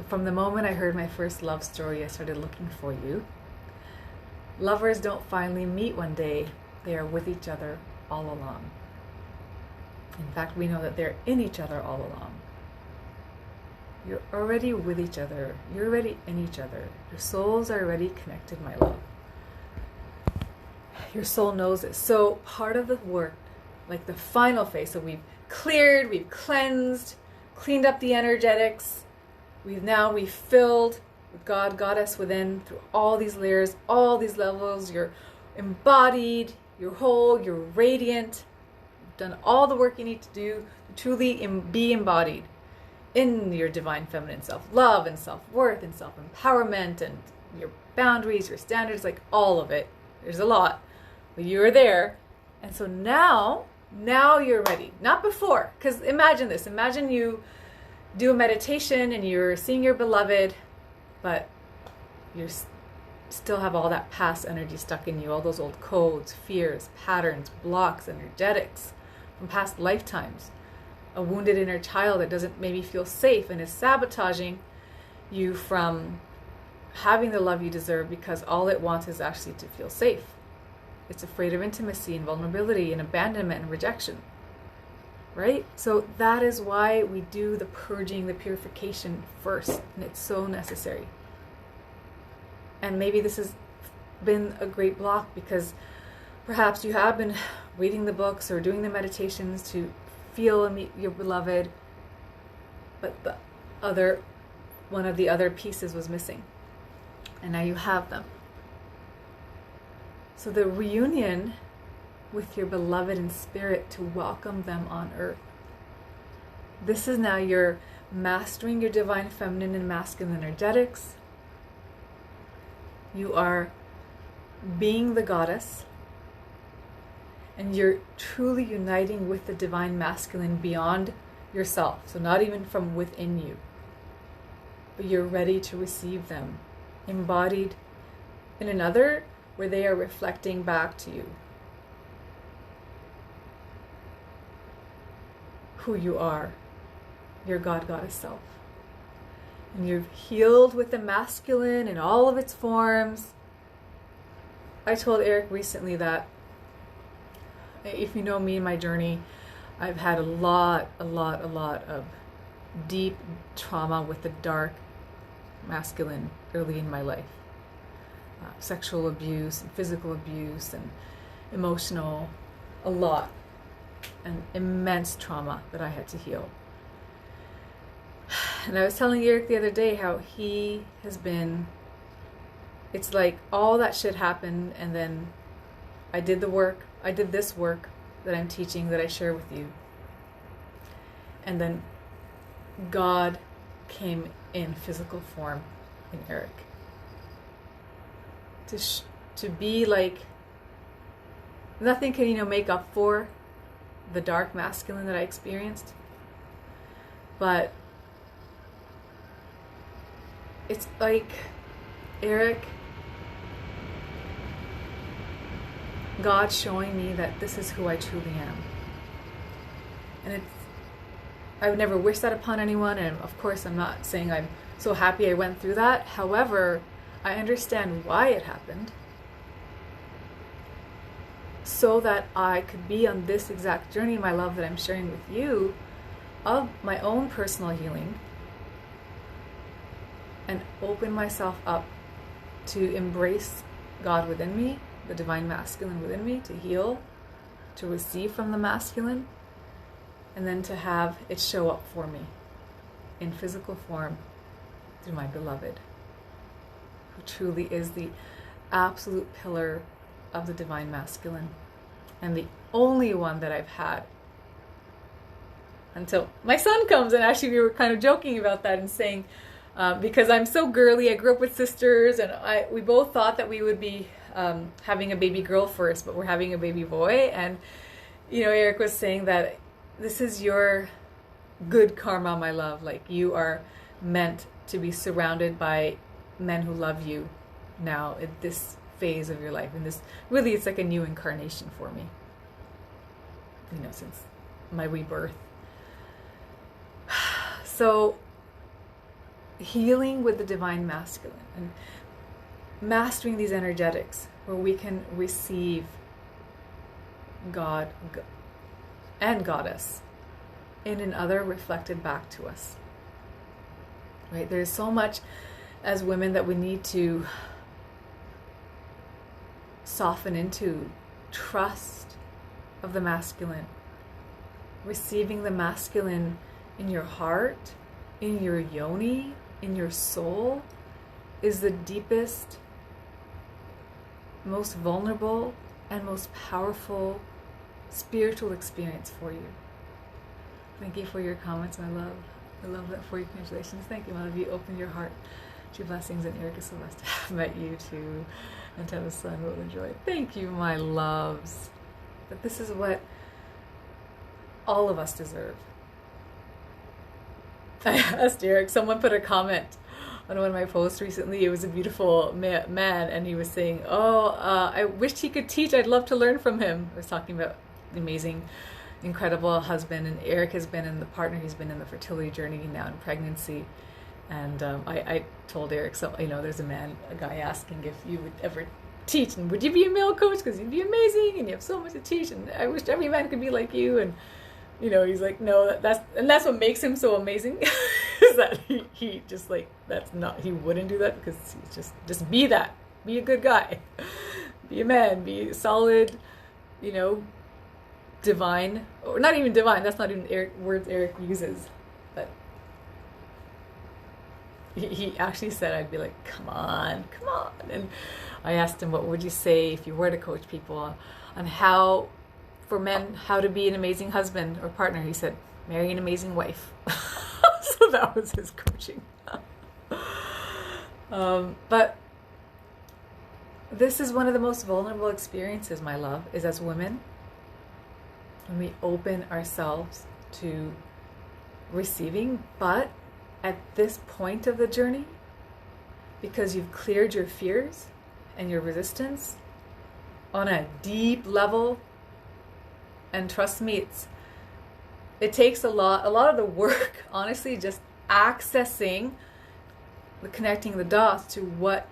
from the moment I heard my first love story, I started looking for you. Lovers don't finally meet one day. They are with each other all along. In fact, we know that they're in each other all along. You're already with each other. You're already in each other. Your souls are already connected, my love. Your soul knows it. So part of the work, like the final phase, so we've cleared, we've cleansed, cleaned up the energetics. We've now refilled with God, Goddess within through all these layers, all these levels. You're embodied, you're whole, you're radiant. You've done all the work you need to do to truly be embodied in your divine feminine self-love and self-worth and self-empowerment and your boundaries, your standards, like all of it. There's a lot, but you're there. And so now you're ready. Not before, because imagine this. Imagine you do a meditation and you're seeing your beloved, but you still have all that past energy stuck in you, all those old codes, fears, patterns, blocks, energetics from past lifetimes. A wounded inner child that doesn't maybe feel safe and is sabotaging you from having the love you deserve, because all it wants is actually to feel safe. It's afraid of intimacy and vulnerability and abandonment and rejection, right? So that is why we do the purging, the purification first, and it's so necessary. And maybe this has been a great block because perhaps you have been reading the books or doing the meditations to feel and meet your beloved, but one of the other pieces was missing, and now you have them. So the reunion with your beloved in spirit to welcome them on earth. This is now you're mastering your divine feminine and masculine energetics. You are being the goddess, and you're truly uniting with the divine masculine beyond yourself. So not even from within you, but you're ready to receive them, embodied in another where they are reflecting back to you who you are, your God, Goddess self. And you've healed with the masculine in all of its forms. I told Eric recently that if you know me and my journey, I've had a lot of deep trauma with the dark masculine early in my life. Sexual abuse and physical abuse and emotional, a lot, and immense trauma that I had to heal. And I was telling Eric the other day how he has been, it's like all that shit happened, and then I did the work, I did this work that I'm teaching, that I share with you. And then God came in physical form in Eric. To be like, nothing can, make up for the dark masculine that I experienced. But it's like Eric, God showing me that this is who I truly am. And I would never wish that upon anyone, and of course I'm not saying I'm so happy I went through that. However, I understand why it happened, so that I could be on this exact journey, my love, that I'm sharing with you, of my own personal healing, and open myself up to embrace God within me, the divine masculine within me, to heal, to receive from the masculine, and then to have it show up for me in physical form through my beloved, who truly is the absolute pillar of the divine masculine, and the only one that I've had until my son comes. And actually we were kind of joking about that and saying, because I'm so girly, I grew up with sisters, and we both thought that we would be having a baby girl first, but we're having a baby boy. And Eric was saying that this is your good karma, my love. Like, you are meant to be surrounded by men who love you now at this phase of your life. And this really, it's like a new incarnation for me, since my rebirth. So healing with the divine masculine and mastering these energetics where we can receive God and Goddess in another reflected back to us. Right? There's so much as women that we need to soften into. Trust of the masculine, receiving the masculine in your heart, in your yoni, in your soul, is the deepest, most vulnerable, and most powerful spiritual experience for you. Thank you for your comments, my love. I love that for you. Congratulations. Thank you, my love. You opened your heart to blessings, and Erica Celeste have met you too, and to have a son will enjoy. Thank you, my loves. But this is what all of us deserve. I asked Eric, someone put a comment on one of my posts recently. It was a beautiful man, and he was saying, I wished he could teach. I'd love to learn from him. I was talking about the amazing, incredible husband, and Eric has been in the partner. He's been in the fertility journey now in pregnancy. And I told Eric, so, there's a guy asking if you would ever teach, and would you be a male coach? Because you'd be amazing, and you have so much to teach, and I wish every man could be like you. And he's like, no, that's what makes him so amazing, is that he just like, he wouldn't do that, because he's just be that, be a good guy, be a man, be solid, divine, or not even divine, that's not even words Eric uses, but he actually said, I'd be like, come on. And I asked him, what would you say if you were to coach people on how, for men, how to be an amazing husband or partner? He said, marry an amazing wife. So that was his coaching. But this is one of the most vulnerable experiences, my love, is as women, when we open ourselves to receiving. But at this point of the journey, because you've cleared your fears and your resistance on a deep level, and trust me, it takes a lot of the work, honestly, just accessing, connecting the dots to what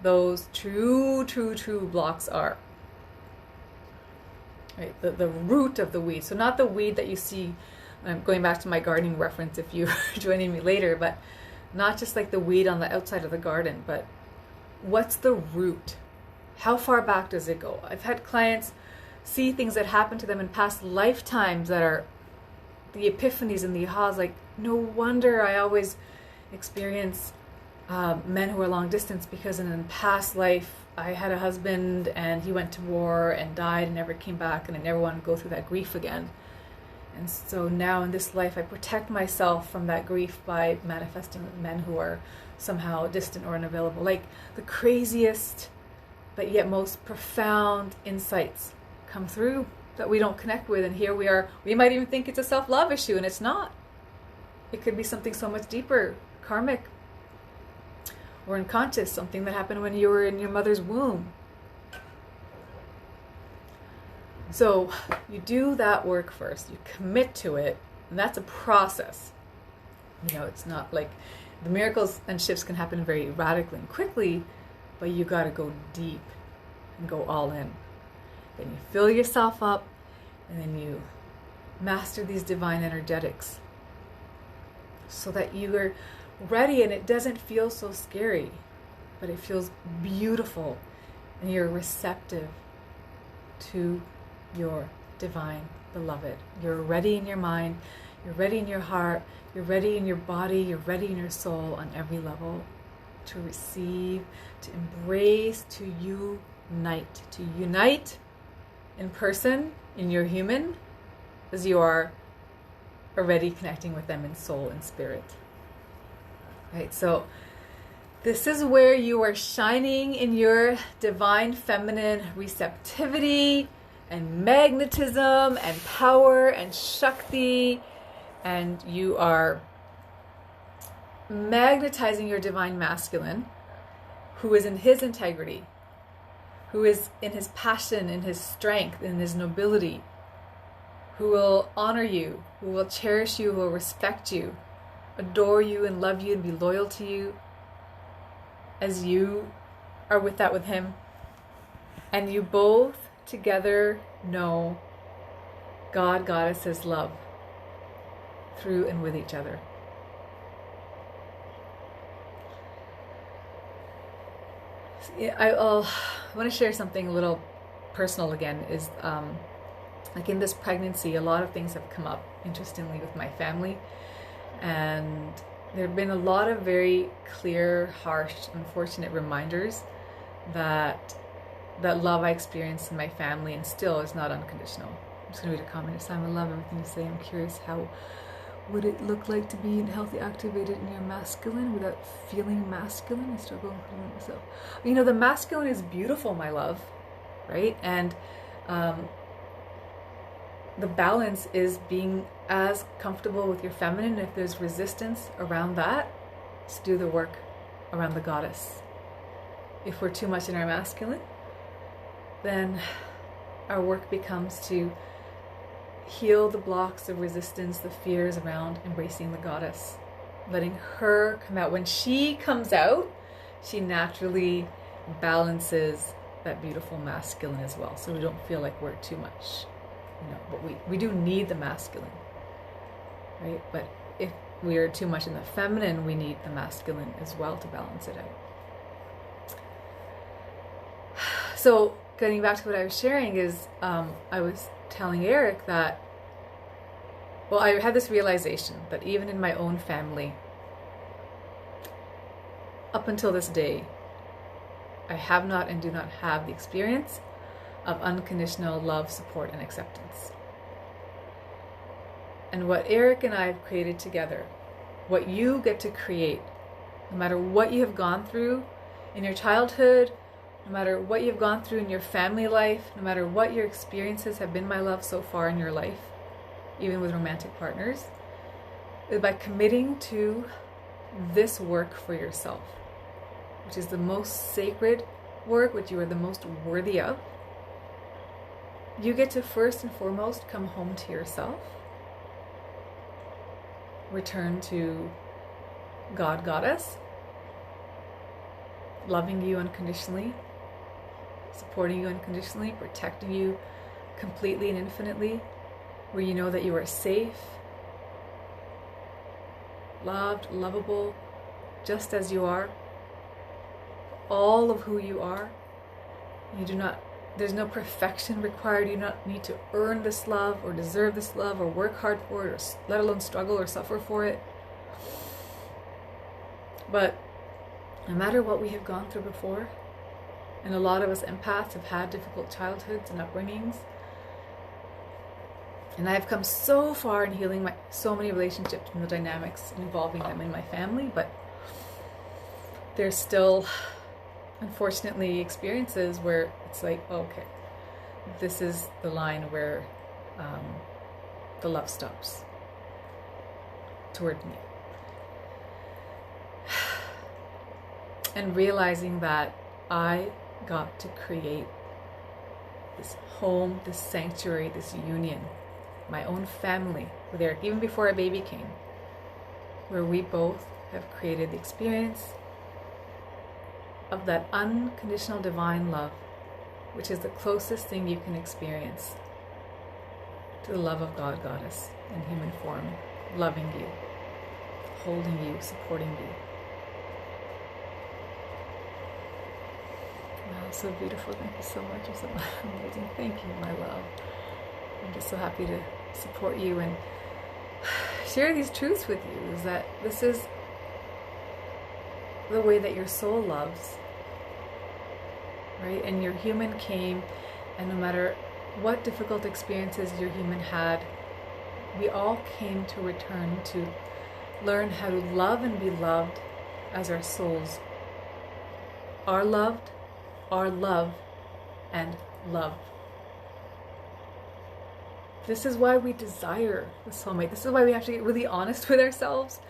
those true blocks are. Right? The root of the weed. So not the weed that you see, I'm going back to my gardening reference if you're joining me later, but not just like the weed on the outside of the garden, but what's the root? How far back does it go? I've had clients see things that happened to them in past lifetimes that are the epiphanies and the ahas, like, no wonder I always experience men who are long distance, because in a past life I had a husband and he went to war and died and never came back, and I never want to go through that grief again. And so now in this life I protect myself from that grief by manifesting men who are somehow distant or unavailable. Like the craziest but yet most profound insights come through that we don't connect with, and here we are. We might even think it's a self-love issue, and it's not. It could be something so much deeper, karmic or unconscious, something that happened when you were in your mother's womb. So you do that work first, you commit to it, and that's a process. It's not like the miracles and shifts can happen very radically and quickly, but you got to go deep and go all in. Then you fill yourself up, and then you master these divine energetics so that you are ready, and it doesn't feel so scary, but it feels beautiful, and you're receptive to your divine beloved. You're ready in your mind, you're ready in your heart, you're ready in your body, you're ready in your soul on every level to receive, to embrace, to unite in person, in your human, as you are already connecting with them in soul and spirit. Right? So this is where you are shining in your divine feminine receptivity and magnetism and power and Shakti, and you are magnetizing your divine masculine, who is in his integrity, who is in his passion, in his strength, in his nobility, who will honor you, who will cherish you, who will respect you, adore you and love you and be loyal to you as you are with him. And you both together know God, Goddess, love through and with each other. I want to share something a little personal again, is like in this pregnancy, a lot of things have come up, interestingly, with my family. And there have been a lot of very clear, harsh, unfortunate reminders that love I experienced in my family and still is not unconditional. I'm just going to read a comment. It's time. I love everything you say. I'm curious, how would it look like to be healthy, activated in your masculine without feeling masculine? I struggle with myself. You know, the masculine is beautiful, my love, right? And the balance is being as comfortable with your feminine. If there's resistance around that, let's do the work around the goddess. If we're too much in our masculine, then our work becomes to heal the blocks of resistance, the fears around embracing the goddess, letting her come out. When she comes out, she naturally balances that beautiful masculine as well, so we don't feel like we're too much, you know. But we do need the masculine, right? But if we are too much in the feminine, we need the masculine as well to balance it out. So getting back to what I was sharing is, I was telling Eric that, well, I had this realization that even in my own family, up until this day, I have not and do not have the experience of unconditional love, support, and acceptance. And what Eric and I have created together, what you get to create, no matter what you have gone through in your childhood, no matter what you've gone through in your family life, no matter what your experiences have been, my love, so far in your life, even with romantic partners, is by committing to this work for yourself, which is the most sacred work, which you are the most worthy of. You get to first and foremost come home to yourself, return to God, Goddess, loving you unconditionally, supporting you unconditionally, protecting you completely and infinitely, where you know that you are safe, loved, lovable, just as you are, all of who you are. There's no perfection required. You do not need to earn this love or deserve this love or work hard for it, or let alone struggle or suffer for it. But no matter what we have gone through before, and a lot of us empaths have had difficult childhoods and upbringings, and I've come so far in healing so many relationships and the dynamics involving them in my family, but there's still, unfortunately, experiences where it's like, okay, this is the line where the love stops toward me. And realizing that I got to create this home, this sanctuary, this union, my own family with Eric, even before our baby came, where we both have created the experience of that unconditional divine love, which is the closest thing you can experience to the love of God, Goddess, in human form, loving you, holding you, supporting you. Wow, so beautiful. Thank you so much. You're so amazing. Thank you, my love. I'm just so happy to support you and share these truths with you, is that this is the way that your soul loves, right? And your human came, and no matter what difficult experiences your human had, we all came to return to learn how to love and be loved as our souls are loved, are love, and love. This is why we desire the soulmate. This is why we have to get really honest with ourselves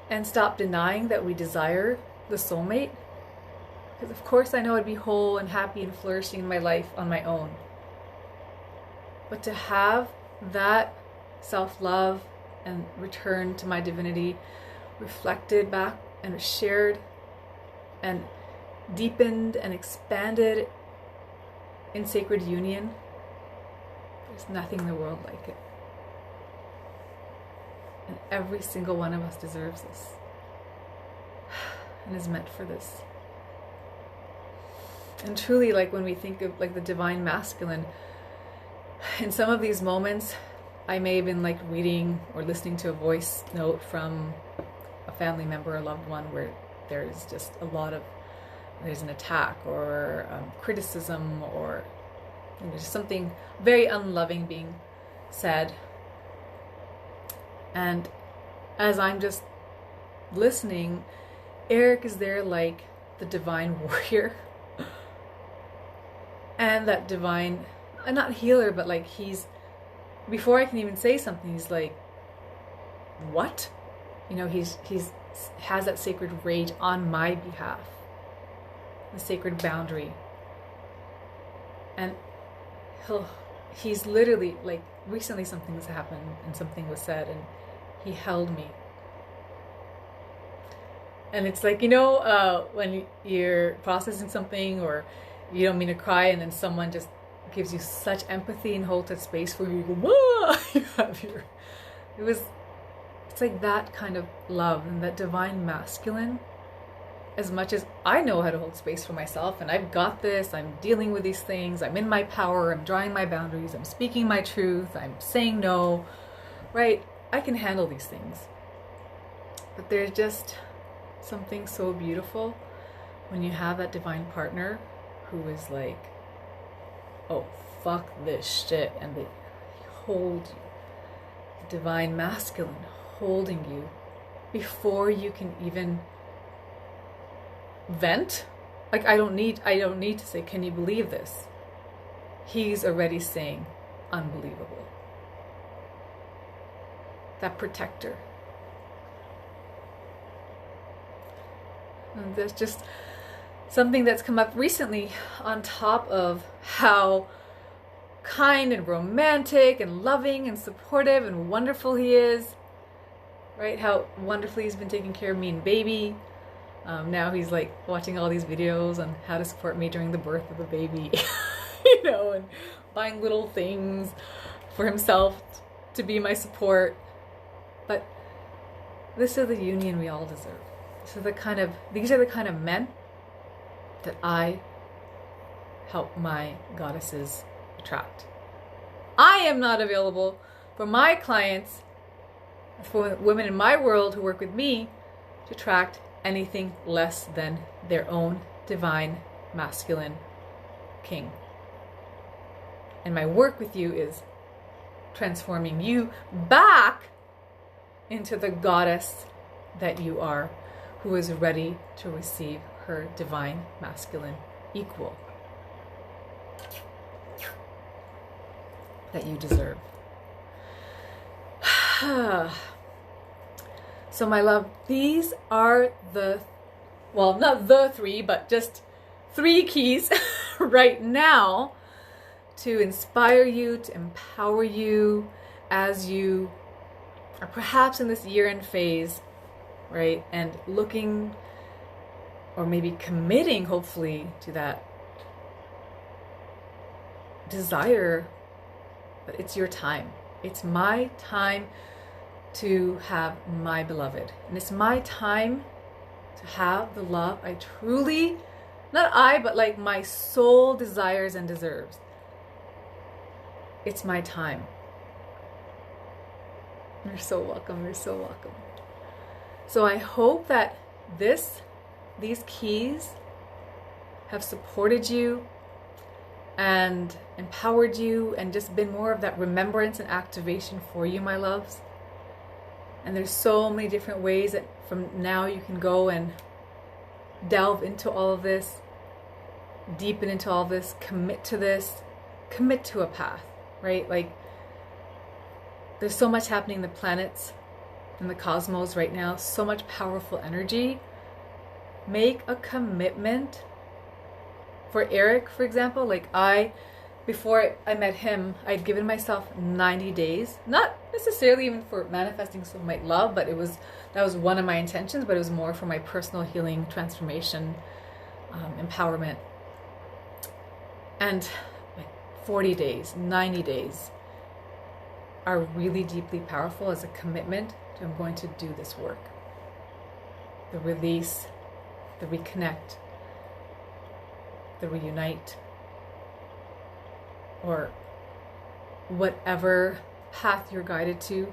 and stop denying that we desire the soulmate. Because of course I know I'd be whole and happy and flourishing in my life on my own. But to have that self-love and return to my divinity reflected back and shared and deepened and expanded in sacred union, there's nothing in the world like it. And every single one of us deserves this and is meant for this. And truly, like when we think of like the divine masculine, in some of these moments, I may have been like reading or listening to a voice note from a family member or loved one where there's just there's an attack or criticism, or just something very unloving being said. And as I'm just listening, Eric is there like the divine warrior and that divine, not healer, but like before I can even say something, he's like, what? He's has that sacred rage on my behalf, the sacred boundary. And he's literally like, recently something has happened and something was said and he held me. And it's like, when you're processing something or you don't mean to cry and then someone just gives you such empathy and holds that space for you, you go, whoa! It's like that kind of love and that divine masculine. As much as I know how to hold space for myself and I've got this, I'm dealing with these things, I'm in my power, I'm drawing my boundaries, I'm speaking my truth, I'm saying no, right? I can handle these things. But there's just something so beautiful when you have that divine partner who is like, oh, fuck this shit, and they hold you. The divine masculine holding you before you can even vent. Like, I don't need to say, can you believe this? He's already saying, unbelievable. That protector. And there's just something that's come up recently on top of how kind and romantic and loving and supportive and wonderful he is, right? How wonderfully he's been taking care of me and baby. Now he's like watching all these videos on how to support me during the birth of the baby, and buying little things for himself to be my support. But this is the union we all deserve. These are the kind of men that I help my goddesses attract. I am not available for my clients, for women in my world who work with me, to attract anything less than their own divine masculine king. And my work with you is transforming you back into the goddess that you are, who is ready to receive her divine masculine equal that you deserve. So my love, these are not the three, but just 3 keys right now to inspire you, to empower you as you are perhaps in this year-end phase, right? And looking, or maybe committing, hopefully, to that desire that it's your time. It's my time to have my beloved. And it's my time to have the love I truly, but like my soul desires and deserves. It's my time. You're so welcome. You're so welcome. So I hope that these keys have supported you and empowered you and just been more of that remembrance and activation for you, my loves. And there's so many different ways that from now you can go and delve into all of this, deepen into all of this, commit to a path, right? Like, there's so much happening in the planets and the cosmos right now, so much powerful energy. Make a commitment. For Eric, for example, before I met him, I'd given myself 90 days, not necessarily even for manifesting soulmate love, but that was one of my intentions, but it was more for my personal healing, transformation, empowerment. And 40 days, 90 days are really deeply powerful as a commitment to, I'm going to do this work. The release, the reconnect, the reunite, or whatever path you're guided to.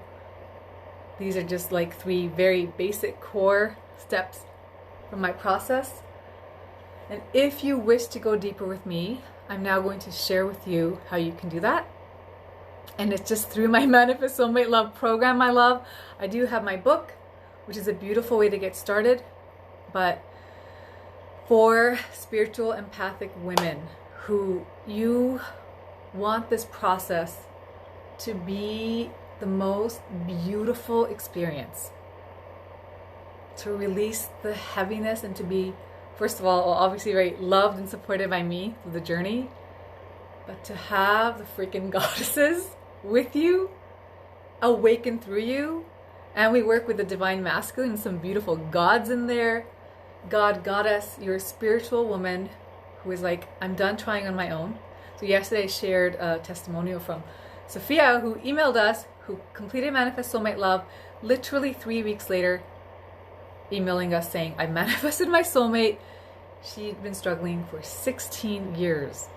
These are just like 3 very basic core steps from my process. And if you wish to go deeper with me, I'm now going to share with you how you can do that. And it's just through my Manifest Soulmate Love program, my love. I do have my book, which is a beautiful way to get started. But for spiritual empathic women who you want this process to be the most beautiful experience, to release the heaviness and to be, first of all, obviously very loved and supported by me through the journey, but to have the freaking goddesses with you, awaken through you. And we work with the divine masculine, some beautiful gods in there. God, goddess, you're a spiritual woman who is like, I'm done trying on my own. So yesterday I shared a testimonial from Sophia, who emailed us, who completed Manifest Soulmate Love, literally 3 weeks later, emailing us saying, I manifested my soulmate. She'd been struggling for 16 years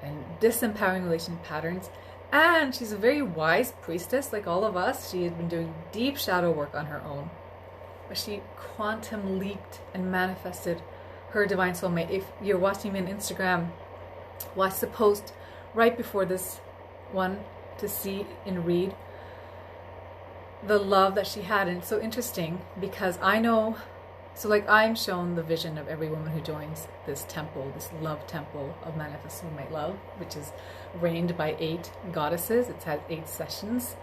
and disempowering relation patterns. And she's a very wise priestess, like all of us. She had been doing deep shadow work on her own. But she quantum leaped and manifested her divine soulmate. If you're watching me on Instagram, watch the post right before this one to see and read the love that she had. And it's so interesting because I know, so like I'm shown the vision of every woman who joins this temple, this love temple of Manifest Soulmate Love, which is reigned by 8 goddesses. It's had 8 sessions.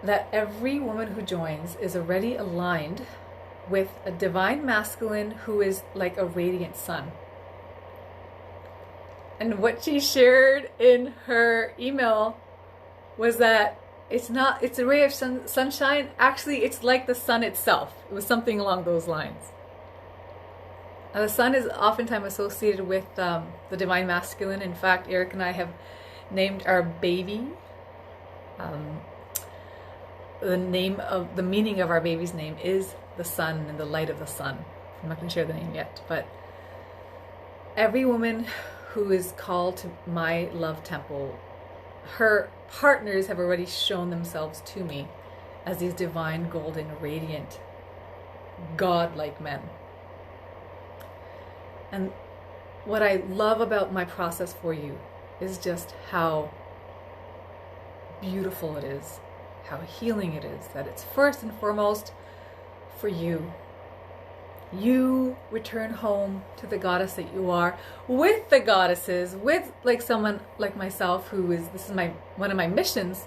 That every woman who joins is already aligned with a divine masculine who is like a radiant sun. And what she shared in her email was that it's a ray of sunshine. Actually, it's like the sun itself. It was something along those lines. Now, the sun is oftentimes associated with the divine masculine. In fact, Eric and I have named our baby, the meaning of our baby's name is the sun and the light of the sun. I'm not going to share the name yet, but every woman who is called to my love temple, her partners have already shown themselves to me as these divine, golden, radiant, God-like men. And what I love about my process for you is just how beautiful it is, how healing it is, that it's first and foremost for you. You return home to the goddess that you are, with the goddesses, with like someone like myself who is, this is one of my missions,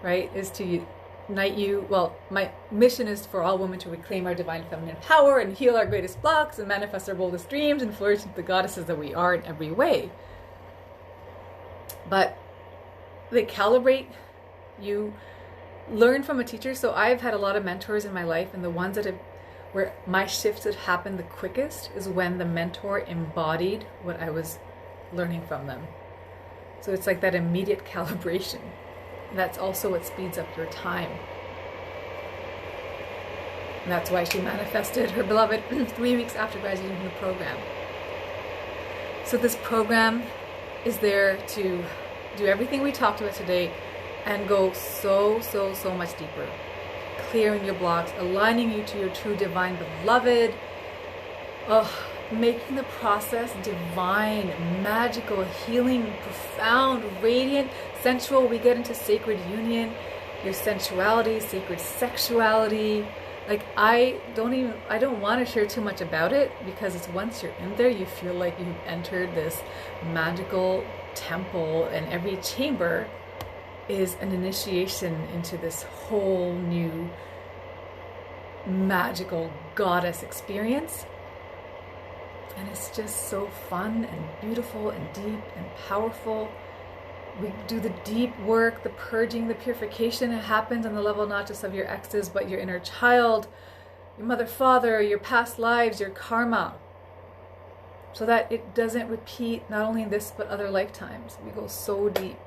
right, is to unite you. Well, my mission is for all women to reclaim our divine feminine power and heal our greatest blocks and manifest our boldest dreams and flourish into the goddesses that we are in every way. But they calibrate, you learn from a teacher. So I've had a lot of mentors in my life, and the ones that have, where my shifts have happened the quickest is when the mentor embodied what I was learning from them. So it's like that immediate calibration. That's also what speeds up your time. And that's why she manifested her beloved 3 weeks after graduating from the program. So this program is there to do everything we talked about today and go so much deeper. Clearing your blocks, aligning you to your true divine beloved, making the process divine, magical, healing, profound, radiant, sensual. We get into sacred union, your sensuality, sacred sexuality. Like I don't want to share too much about it, because it's once you're in there, you feel like you've entered this magical temple, and every chamber is an initiation into this whole new magical goddess experience. And it's just so fun and beautiful and deep and powerful. We do the deep work, the purging, the purification. It happens on the level not just of your exes, but your inner child, your mother, father, your past lives, your karma, so that it doesn't repeat not only in this but other lifetimes. We go so deep.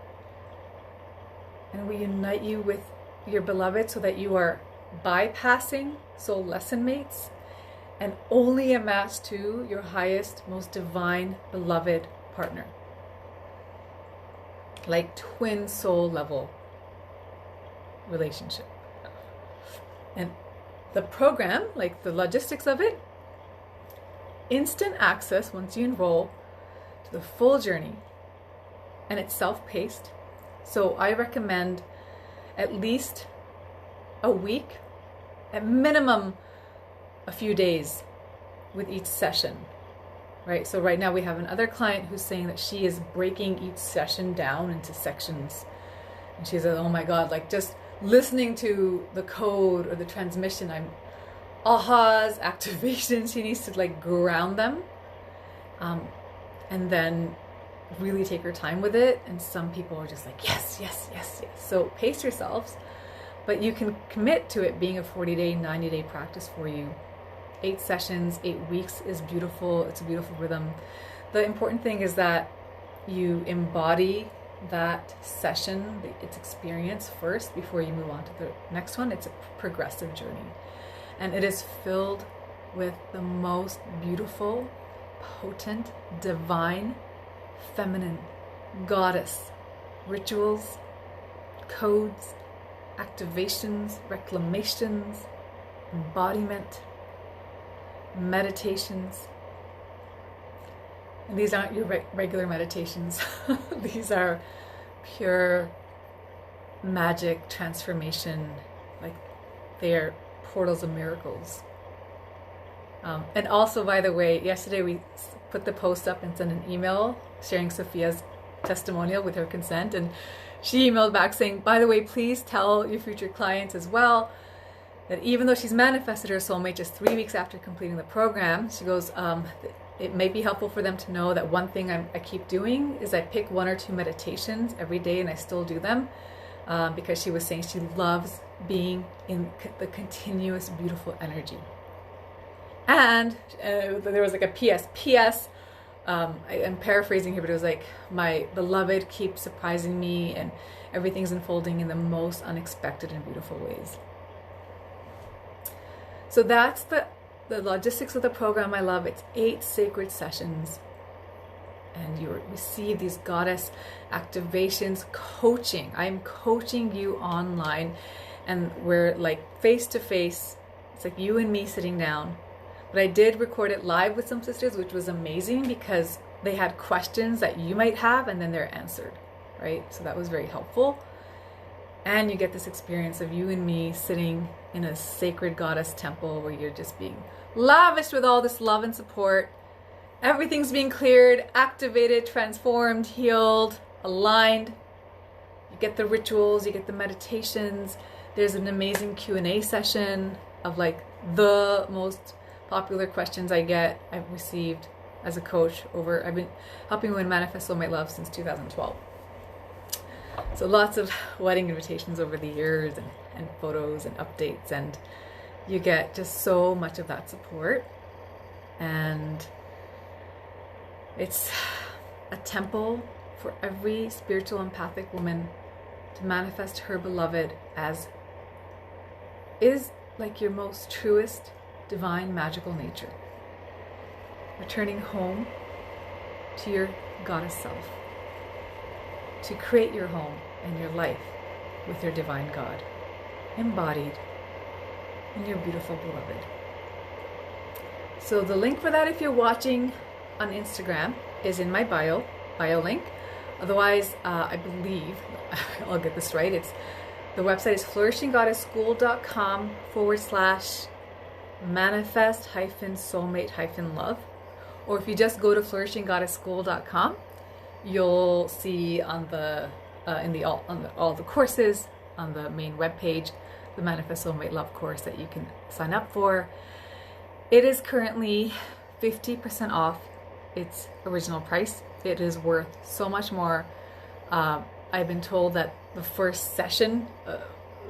And we unite you with your beloved so that you are bypassing soul lesson mates and only a match to your highest, most divine, beloved partner. like twin soul level relationship. And the program, like the logistics of it, instant access once you enroll to the full journey, and it's self-paced. So I recommend at least a week, at minimum a few days with each session, right? So right now we have another client who's saying that she is breaking each session down into sections. And she's like, oh my God, like just listening to the code or the transmission, I'm ahas, activations. She needs to like ground them. And then really take her time with it. And some people are just like, yes, yes, yes, yes. So pace yourselves, but you can commit to it being a 40-day, 90-day practice for you. 8 sessions, 8 weeks is beautiful. It's a beautiful rhythm. The important thing is that you embody that session, its experience first before you move on to the next one. It's a progressive journey. And it is filled with the most beautiful, potent, divine, feminine, goddess rituals, codes, activations, reclamations, embodiment, meditations. And these aren't your regular meditations. These are pure magic transformation, like they are portals of miracles. And also, by the way, yesterday we put the post up and sent an email sharing Sophia's testimonial with her consent, and she emailed back saying, by the way, please tell your future clients as well that even though she's manifested her soulmate just 3 weeks after completing the program, she goes, it may be helpful for them to know that one thing I keep doing is I pick 1 or 2 meditations every day, and I still do them because she was saying she loves being in the continuous beautiful energy. And there was like a PS. I'm paraphrasing here, but it was like, my beloved keeps surprising me, and everything's unfolding in the most unexpected and beautiful ways. So that's the logistics of the program. I love it's 8 sacred sessions, and you receive these goddess activations, coaching. I'm coaching you online, and we're like face to face. It's like you and me sitting down. But I did record it live with some sisters, which was amazing because they had questions that you might have, and then they're answered, right? So that was very helpful. And you get this experience of you and me sitting in a sacred goddess temple where you're just being lavished with all this love and support. Everything's being cleared, activated, transformed, healed, aligned. You get the rituals, you get the meditations. There's an amazing Q&A session of like the most popular questions I've received as a coach I've been helping women manifest soulmate love since 2012. So lots of wedding invitations over the years, and photos and updates, and you get just so much of that support. And it's a temple for every spiritual empathic woman to manifest her beloved as is like your most truest divine magical nature, returning home to your goddess self, to create your home and your life with your divine God, embodied in your beautiful beloved. So the link for that, if you're watching on Instagram, is in my bio link. Otherwise, I believe, I'll get this right, the website is flourishinggoddessschool.com/manifest-soulmate-love. Or if you just go to flourishinggoddessschool.com, you'll see on all the courses on the main webpage the Manifest Soulmate Love course that you can sign up for. It is currently 50% off its original price. It is worth so much more. I've been told that the first session,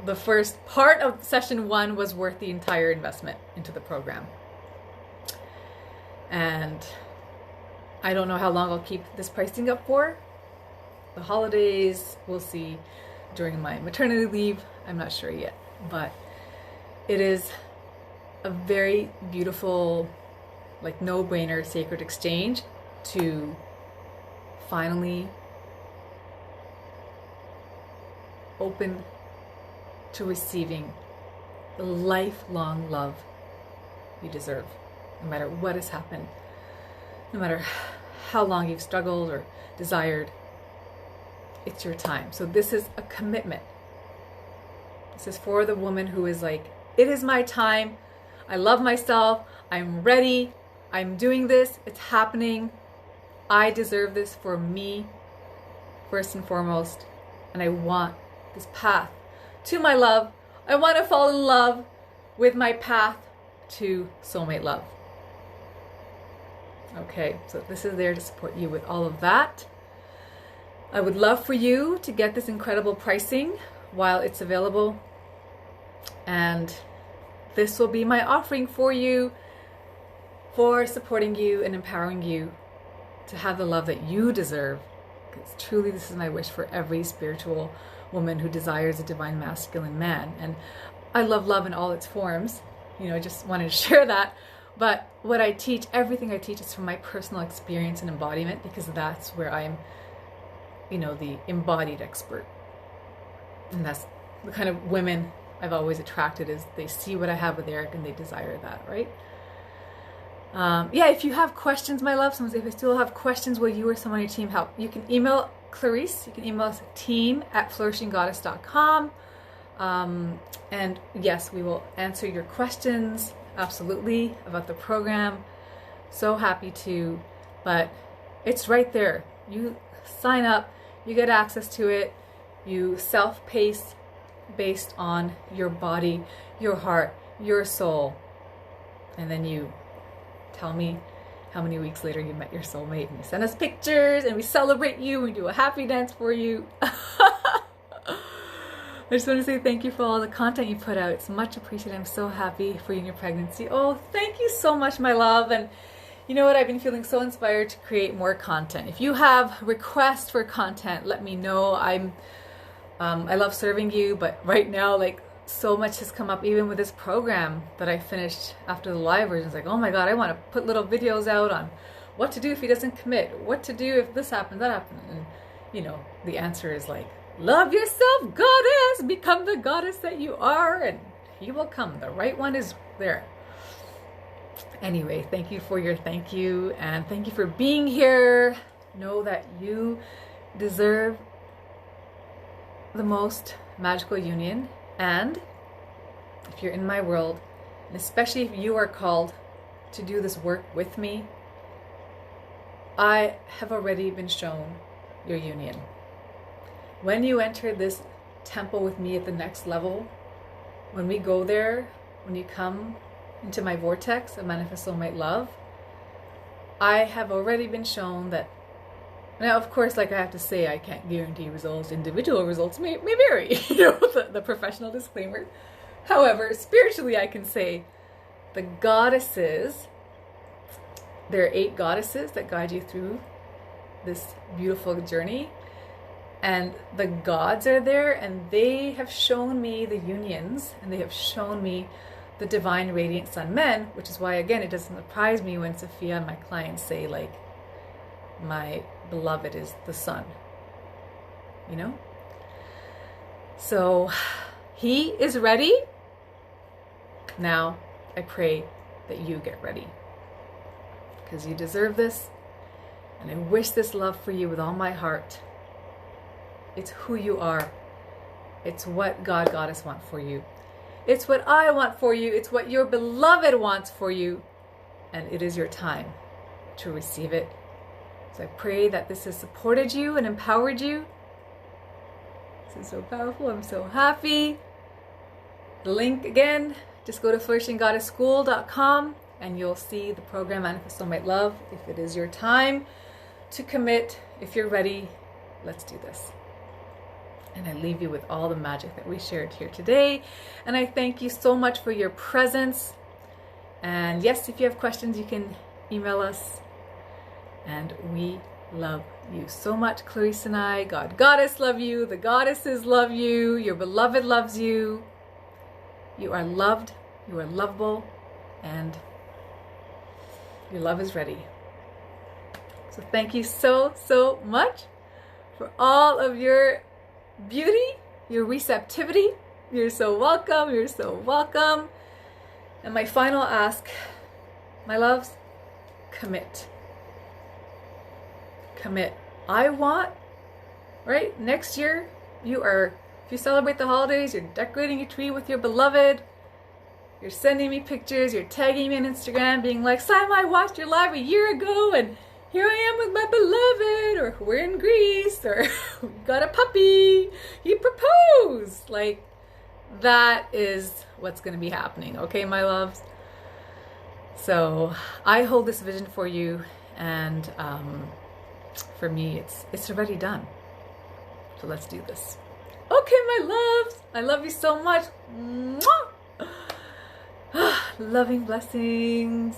the first part of session 1 was worth the entire investment into the program. And I don't know how long I'll keep this pricing up for. The holidays, we'll see. During my maternity leave, I'm not sure yet. But it is a very beautiful, like no-brainer sacred exchange to finally open to receiving the lifelong love you deserve, no matter what has happened, no matter how long you've struggled or desired. It's your time. So this is a commitment. This is for the woman who is like, it is my time. I love myself. I'm ready. I'm doing this. It's happening. I deserve this for me, first and foremost. And I want this path to my love. I want to fall in love with my path to soulmate love. Okay, so this is there to support you with all of that. I would love for you to get this incredible pricing while it's available. And this will be my offering for you, for supporting you and empowering you to have the love that you deserve. Because truly, this is my wish for every spiritual woman who desires a divine masculine man. And I love love in all its forms. You know, I just wanted to share that. But what I teach, everything I teach is from my personal experience and embodiment, because that's where I'm, you know, the embodied expert. And that's the kind of women I've always attracted, is they see what I have with Eric and they desire that, right? Yeah, if you have questions, my love, if you still have questions, will you or someone on your team help? You can email Clarice. You can email us at team@flourishinggoddess.com. And yes, we will answer your questions, absolutely, about the program. So happy to, but it's right there. You sign up, you get access to it, you self-pace based on your body, your heart, your soul, and then you tell me how many weeks later you met your soulmate, and you send us pictures and we celebrate you, we do a happy dance for you. I just want to say thank you for all the content you put out. It's much appreciated. I'm so happy for you and your pregnancy. Oh, thank you so much, my love. And you know what? I've been feeling so inspired to create more content. If you have requests for content, let me know. I love serving you, but right now, like, so much has come up even with this program that I finished after the live version. It's like, oh my God, I want to put little videos out on what to do if he doesn't commit, what to do if this happens, that happens. And, you know, the answer is like, love yourself, goddess, become the goddess that you are, and he will come. The right one is there. Anyway, thank you for your thank you, and thank you for being here. Know that you deserve the most magical union. And if you're in my world, and especially if you are called to do this work with me, I have already been shown your union. When you enter this temple with me at the next level, when we go there, when you come into my vortex of Manifest Soulmate Love, I have already been shown that. Now, of course, like I have to say, I can't guarantee results. Individual results may vary, you know, the professional disclaimer. However, spiritually, I can say the goddesses, there are 8 goddesses that guide you through this beautiful journey. And the gods are there, and they have shown me the unions, and they have shown me the divine radiant sun men, which is why, again, it doesn't surprise me when Sophia and my clients say, like, my beloved is the sun, you know? So he is ready. Now I pray that you get ready, because you deserve this, and I wish this love for you with all my heart. It's who you are. It's what God, Goddess want for you. It's what I want for you. It's what your beloved wants for you. And it is your time to receive it. So I pray that this has supported you and empowered you. This is so powerful. I'm so happy. The link again, just go to flourishinggoddessschool.com and you'll see the program Manifest Soulmate Love. If it is your time to commit, if you're ready, let's do this. And I leave you with all the magic that we shared here today. And I thank you so much for your presence. And yes, if you have questions, you can email us. And we love you so much, Clarice and I. God, Goddess love you. The goddesses love you. Your beloved loves you. You are loved. You are lovable. And your love is ready. So thank you so, so much for all of your beauty your receptivity. You're so welcome. You're so welcome. And my final ask, my loves, commit. Commit. I want, right? Next year, if you celebrate the holidays, you're decorating your tree with your beloved, you're sending me pictures, you're tagging me on Instagram, being like, Syma, I watched your live a year ago, and here I am with my beloved, or we're in Greece, or we got a puppy, he proposed. Like, that is what's going to be happening, okay, my loves? So I hold this vision for you, and for me, it's already done. So let's do this. Okay, my loves, I love you so much. Mwah! Loving blessings.